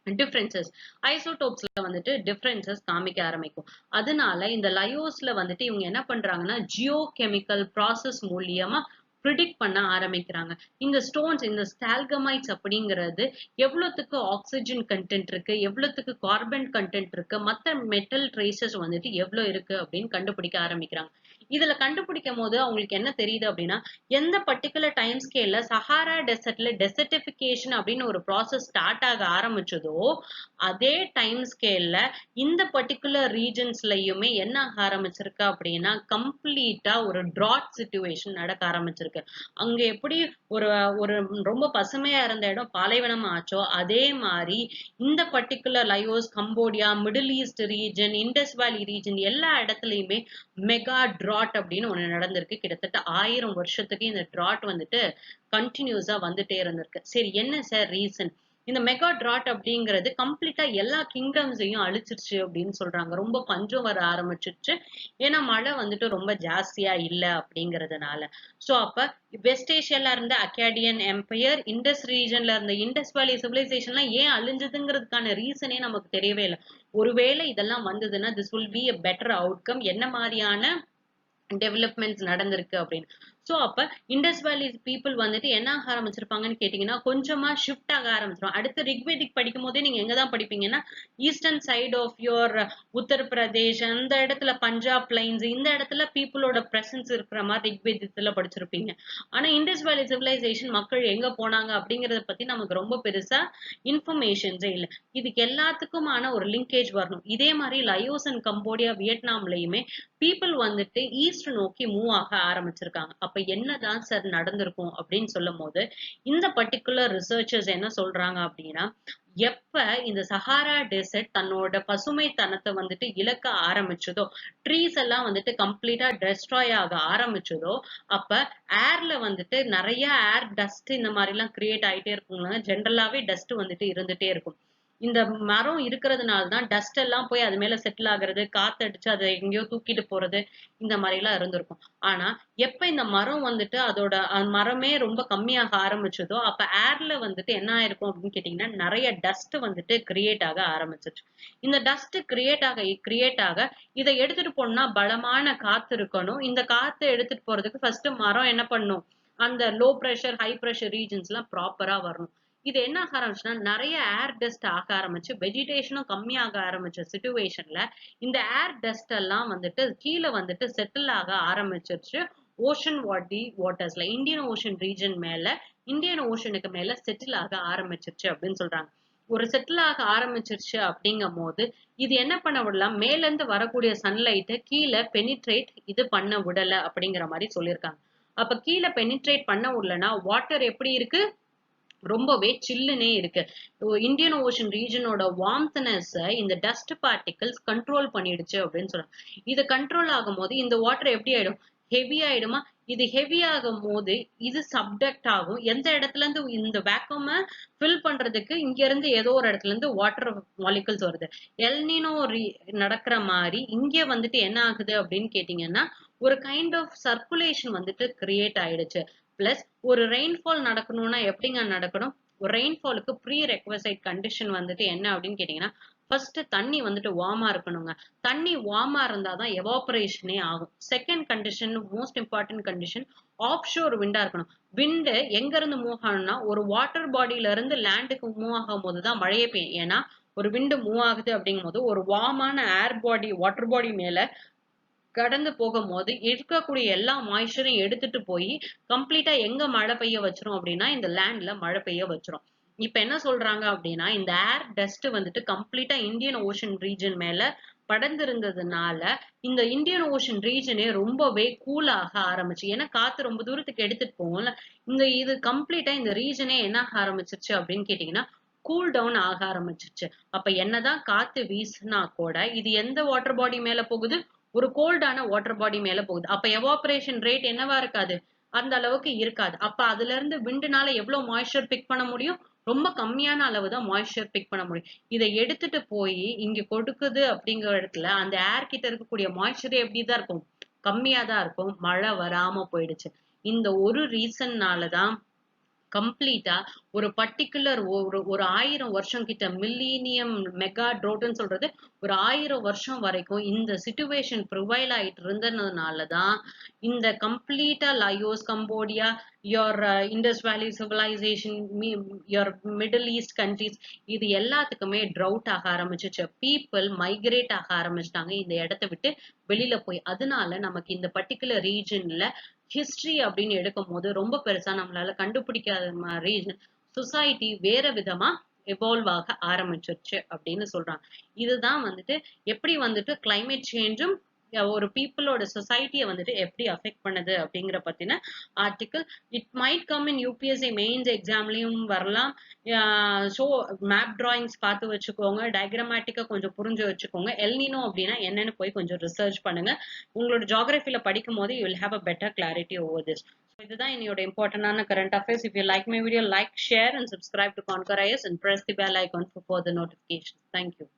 டிஃபரன்சஸ் ஐசோடோப்ஸ்ல வந்துட்டு டிஃபரன்சஸ் காமிக்க ஆரம்பிக்கும். அதனால இந்த லயோஸ்ல வந்துட்டு இவங்க என்ன பண்றாங்கன்னா ஜியோ கெமிக்கல் ப்ராசஸ் மூலியமா ப்ரிடிக்ட் பண்ண ஆரம்பிக்கிறாங்க. இந்த ஸ்டோன்ஸ் இந்த ஸ்டால்கமைட்ஸ் அப்படிங்கிறது எவ்வளவுக்கு ஆக்சிஜன் கண்டென்ட் இருக்கு, எவ்வளவுக்கு கார்பன் கண்டென்ட் இருக்கு, மத்த மெட்டல் ட்ரேசஸ் வந்துட்டு எவ்வளவு இருக்கு அப்படின்னு கண்டுபிடிக்க ஆரம்பிக்கிறாங்க. இதுல கண்டுபிடிக்கும் போது அவங்களுக்கு என்ன தெரியுது அப்படின்னா எந்த பர்டிகுலர் டைம் ஸ்கேல்ல சஹாரா டெசர்ட்ல டெசர்டிபிகேஷன் அப்படின்னு ஒரு ப்ராசஸ் ஸ்டார்ட் ஆக ஆரம்பிச்சதோ அதே டைம் ஸ்கேல்ல இந்த பர்டிகுலர் ரீஜன்ஸ்லயுமே என்ன ஆக ஆரம்பிச்சிருக்கு அப்படின்னா கம்ப்ளீட்டா ஒரு டிராட் சிச்சுவேஷன் நடக்க ஆரம்பிச்சிருக்கு. அங்க எப்படி ஒரு ஒரு ரொம்ப பசுமையா இருந்த இடம் பாலைவனம் ஆச்சோ அதே மாதிரி இந்த particular Laos Cambodia middle east region Indus valley region எல்லா இடத்துலயுமே மெகா டிராட் அப்படின்னு ஒண்ணு நடந்திருக்கு. கிட்டத்தட்ட 1000 வருஷத்துக்கு இந்த டிராட் வந்துட்டு கண்டினியூஸா வந்துட்டே இருந்திருக்கு. சரி என்ன சார் ரீசன், இந்த மெகா டிராட் அப்படிங்கிறது கம்ப்ளீட்டா எல்லா கிங்டம்ஸையும் அழிச்சிருச்சு அப்படின்னு சொல்றாங்க. ரொம்ப பஞ்சம் வர ஆரம்பிச்சிருச்சு, ஏன்னா மழை வந்துட்டு ரொம்ப ஜாஸ்தியா இல்ல அப்படிங்கறதுனால. சோ அப்ப வெஸ்ட் ஏசியால இருந்த அக்காடியன் எம்பையர் இண்டஸ் ரீஜன்ல இருந்த இண்டஸ் வேலி சிவிலைசேஷன்லாம் ஏன் அழிஞ்சதுங்கிறதுக்கான ரீசனே நமக்கு தெரியவே இல்லை. ஒருவேளை இதெல்லாம் வந்ததுன்னா this will be a better outcome, என்ன மாதிரியான டெவலப்மெண்ட்ஸ் நடந்திருக்கு அப்படின்னு. சோ அப்ப இண்டஸ் வேலி பீப்புள் வந்துட்டு என்ன ஆக ஆரம்பிச்சிருப்பாங்கன்னு கேட்டீங்கன்னா கொஞ்சமா ஷிஃப்ட் ஆக ஆரம்பிச்சிடும். அடுத்து ரிக்வேதிக் படிக்கும் போதே நீங்க எங்கதான் படிப்பீங்கன்னா eastern side of your Uttar Pradesh அந்த இடத்துல பஞ்சாப் பிளைன்ஸ் இந்த இடத்துல பீப்புளோட பிரசன்ஸ் இருக்கிற மாதிரி ரிக்வேதத்துல படிச்சிருப்பீங்க. ஆனா இண்டஸ் வேலி சிவிலைசேஷன் மக்கள் எங்க போனாங்க அப்படிங்கறத பத்தி நமக்கு ரொம்ப பெருசா இன்ஃபர்மேஷன்ஸே இல்லை. இதுக்கு எல்லாத்துக்குமான ஒரு லிங்கேஜ் வரணும். இதே மாதிரி லயோஸ் அண்ட் கம்போடியா வியட்நாம்லயுமே பீப்புள் வந்துட்டு ஈஸ்ட் நோக்கி மூவ் ஆக ஆரம்பிச்சிருக்காங்க. அப்ப என்னதான் சார் நடந்திருக்கும் அப்படின்னு சொல்லும் போது இந்த பர்டிகுலர் ரிசர்ச்சர்ஸ் என்ன சொல்றாங்க அப்படின்னா, எப்ப இந்த சஹாரா டெசர்ட் தன்னோட பசுமைத்தனத்தை வந்துட்டு இழக்க ஆரம்பிச்சதோ, ட்ரீஸ் எல்லாம் வந்துட்டு கம்ப்ளீட்டா டெஸ்ட்ராய் ஆக ஆரம்பிச்சதோ, அப்ப ஏர்ல வந்துட்டு நிறைய ஏர் டஸ்ட் இந்த மாதிரி எல்லாம் கிரியேட் ஆயிட்டே இருக்குங்க. ஜென்ரலாவே டஸ்ட் வந்துட்டு இருந்துட்டே இருக்கும். இந்த மரம் இருக்கிறதுனால தான் டஸ்ட் எல்லாம் போய் அது மேல செட்டில் ஆகுறது, காத்தடிச்சு அதை எங்கேயோ தூக்கிட்டு போறது, இந்த மாதிரி எல்லாம் இருந்திருக்கும். ஆனா எப்ப இந்த மரம் வந்துட்டு அதோட மரமே ரொம்ப கம்மியாக ஆரம்பிச்சதோ, அப்ப ஏர்ல வந்துட்டு என்ன ஆயிருக்கும் அப்படின்னு கேட்டீங்கன்னா, நிறைய டஸ்ட் வந்துட்டு கிரியேட் ஆக ஆரம்பிச்சிருச்சு. இந்த டஸ்ட் கிரியேட் ஆக இதை எடுத்துட்டு போனா பலமான காத்து இருக்கணும். இந்த காத்து எடுத்துட்டு போறதுக்கு ஃபர்ஸ்ட் மரம் என்ன பண்ணும், அந்த low pressure high pressure regions எல்லாம் ப்ராப்பரா வரணும். இது என்ன ஆக ஆரம்பிச்சுன்னா, நிறைய ஏர் டஸ்ட் ஆக ஆரம்பிச்சு வெஜிடேஷனும் கம்மியாக ஆரம்பிச்ச சிச்சுவேஷன்ல இந்த ஏர் டஸ்ட் எல்லாம் வந்துட்டு கீழே வந்துட்டு செட்டில் ஆக ஆரம்பிச்சிருச்சு. ஓஷன் வாட்டர்ஸ்ல இந்தியன் ஓஷன் ரீஜன் மேல, இந்தியன் ஓஷனுக்கு மேல செட்டில் ஆக ஆரம்பிச்சிருச்சு அப்படின்னு சொல்றாங்க. ஒரு செட்டில் ஆக ஆரம்பிச்சிருச்சு அப்படிங்கும் போது இது என்ன பண்ண விடலாம், மேல இருந்து வரக்கூடிய சன்லைட்டை கீழே பெனிட்ரேட் இது பண்ண விடல அப்படிங்கிற மாதிரி சொல்லியிருக்காங்க. அப்ப கீழே பெனிட்ரேட் பண்ண விடலன்னா வாட்டர் எப்படி இருக்கு, ரொம்பவே சில்லுனே இருக்கு. இந்தியன் ஓஷன் ரீஜனோட வார்ம்த்னஸ் இந்த டஸ்ட் பார்ட்டிகல்ஸ் கண்ட்ரோல் பண்ணிடுச்சு அப்படின்னு சொல்றாங்க. இது கண்ட்ரோல் ஆகும் போது இந்த வாட்டர் எப்படி ஆயிடும், ஹெவி ஆயிடுமா. இது ஹெவி ஆகும் போது இது சப்டக்ட் ஆகும். எந்த இடத்துல இருந்து இந்த வேக்கம ஃபில் பண்றதுக்கு இங்க இருந்து ஏதோ ஒரு இடத்துல இருந்து வாட்டர் மாலிகுல்ஸ் வருது. எல்னினோ நடக்கிற மாதிரி இங்க வந்துட்டு என்ன ஆகுது அப்படின்னு கேட்டீங்கன்னா, ஒரு கைண்ட் ஆஃப் சர்க்குலேஷன் வந்துட்டு கிரியேட் ஆயிடுச்சு. பிளஸ் ஒரு ரெயின்ஃபால் நடக்கணும்னா எப்படிங்க நடக்கணும், ஒரு ரெயின்ஃபாலுக்கு ப்ரீ ரெக்வசைட் கண்டிஷன் வந்துட்டு என்ன அப்படின்னு கேட்டீங்கன்னா, ஃபர்ஸ்ட் தண்ணி வந்துட்டு வார்மா இருக்கணுங்க. தண்ணி வார்மா இருந்தாதான் எவாபரேஷனே ஆகும். Second condition, most important condition, offshore விண்டா இருக்கணும். விண்டு எங்க இருந்து மூவ் ஆகணும்னா, ஒரு வாட்டர் பாடியில இருந்து லேண்டுக்கு மூவ் ஆகும் போதுதான் மழையே பெய்யும். ஏன்னா ஒரு விண்டு மூவ் ஆகுது அப்படிங்கும் போது ஒரு வார்மான ஏர் பாடி வாட்டர் பாடி மேல கடந்து போகும்போது இருக்கக்கூடிய எல்லா மாய்ஸ்சரையும் எடுத்துட்டு போய் கம்ப்ளீட்டா எங்க மழை பெய்ய வச்சிரும் அப்படின்னா, இந்த லேண்ட்ல மழை பெய்ய வச்சிரும். இப்ப என்ன சொல்றாங்க அப்படின்னா, இந்த ஏர் டஸ்ட் வந்துட்டு கம்ப்ளீட்டா இந்தியன் ஓஷன் ரீஜன் மேல படர்ந்திருந்ததுனால இந்த இந்தியன் ஓஷன் ரீஜனே ரொம்பவே கூல் ஆக ஆரம்பிச்சு. ஏன்னா காத்து ரொம்ப தூரத்துக்கு எடுத்துட்டு போகும்ல, இது கம்ப்ளீட்டா இந்த ரீஜனே என்ன ஆக ஆரம்பிச்சிருச்சு அப்படின்னு கேட்டீங்கன்னா, கூல் டவுன் ஆக ஆரம்பிச்சிருச்சு. அப்ப என்னதான் காத்து வீசுனா கூட இது எந்த வாட்டர் பாடி மேல போகுது, ஒரு கோல்டான வாட்டர் பாடி மேல போகுது. அப்ப எவாபரேஷன் ரேட் என்னவா இருக்காது, அந்த அளவுக்கு இருக்காது. அப்ப அதுல இருந்து விண்டுனால எவ்வளவு மாய்ஸ்சர் பிக் பண்ண முடியும், ரொம்ப கம்மியான அளவு தான் மாய்ஸ்சர் பிக் பண்ண முடியும். இதை எடுத்துட்டு போய் இங்க கொடுக்குது அப்படிங்கிற இடத்துல அந்த ஏர் கிட்ட இருக்கக்கூடிய மாய்ஸ்சரே எப்படிதான் இருக்கும், கம்மியா தான் இருக்கும். மழை வராம போயிடுச்சு. இந்த ஒரு ரீசன்னாலதான் கம்ப்ளீட்டா ஒரு பர்ட்டிகுலர் ஒரு 1000 வருஷம் கிட்ட மில்லீனியம் மெகா ட்ரோட்னு சொல்றது, ஒரு 1000 வருஷம் வரைக்கும் இந்த சிச்சுவேஷன் ப்ரிவைல் ஆயிட்டு இருந்ததுனாலதான் இந்த கம்ப்ளீட்டா Laos, Cambodia, or Indus valley civilisation, or middle east countries, இது எல்லாத்துக்குமே ட்ரவுட் ஆக ஆரம்பிச்சிச்சு. பீப்புள் மைக்ரேட் ஆக ஆரம்பிச்சிட்டாங்க இந்த இடத்தை விட்டு வெளியில போய். அதனால நமக்கு இந்த பர்ட்டிகுலர் ரீஜன்ல ஹிஸ்டரி அப்படின்னு எடுக்கும் போது ரொம்ப பெருசா நம்மளால கண்டுபிடிக்காத மாதிரி சொசைட்டி வேற விதமா எவால்வ் ஆக ஆரம்பிச்சிருச்சு அப்படின்னு சொல்றாங்க. இதுதான் வந்துட்டு எப்படி வந்துட்டு கிளைமேட் சேஞ்சும் ஒரு பீப்புளோட சொசைட்டியை வந்துட்டு எப்படி அஃபெக்ட் பண்ணுது அப்படிங்கிற பத்தின ஆர்டிகிள். It might come in UPSC mains எக்ஸாம்லயும் வரலாம். ஸோ மேப் டிராயிங்ஸ் பார்த்து வச்சுக்கோங்க, டயக்ராமேட்டிக்கா கொஞ்சம் புரிஞ்சு வச்சுக்கோங்க. எல்னினோ அப்படின்னா என்னன்னு போய் கொஞ்சம் ரிசர்ச் பண்ணுங்க. உங்களோட ஜியோகிராஃபில படிக்கும் போது you will have a better clarity over this. இதுதான் என்னோட இம்பார்ட்டன்டான current affairs. If you like my video, like, share and subscribe to Conquer IAS and press the bell icon for further notifications. Thank you.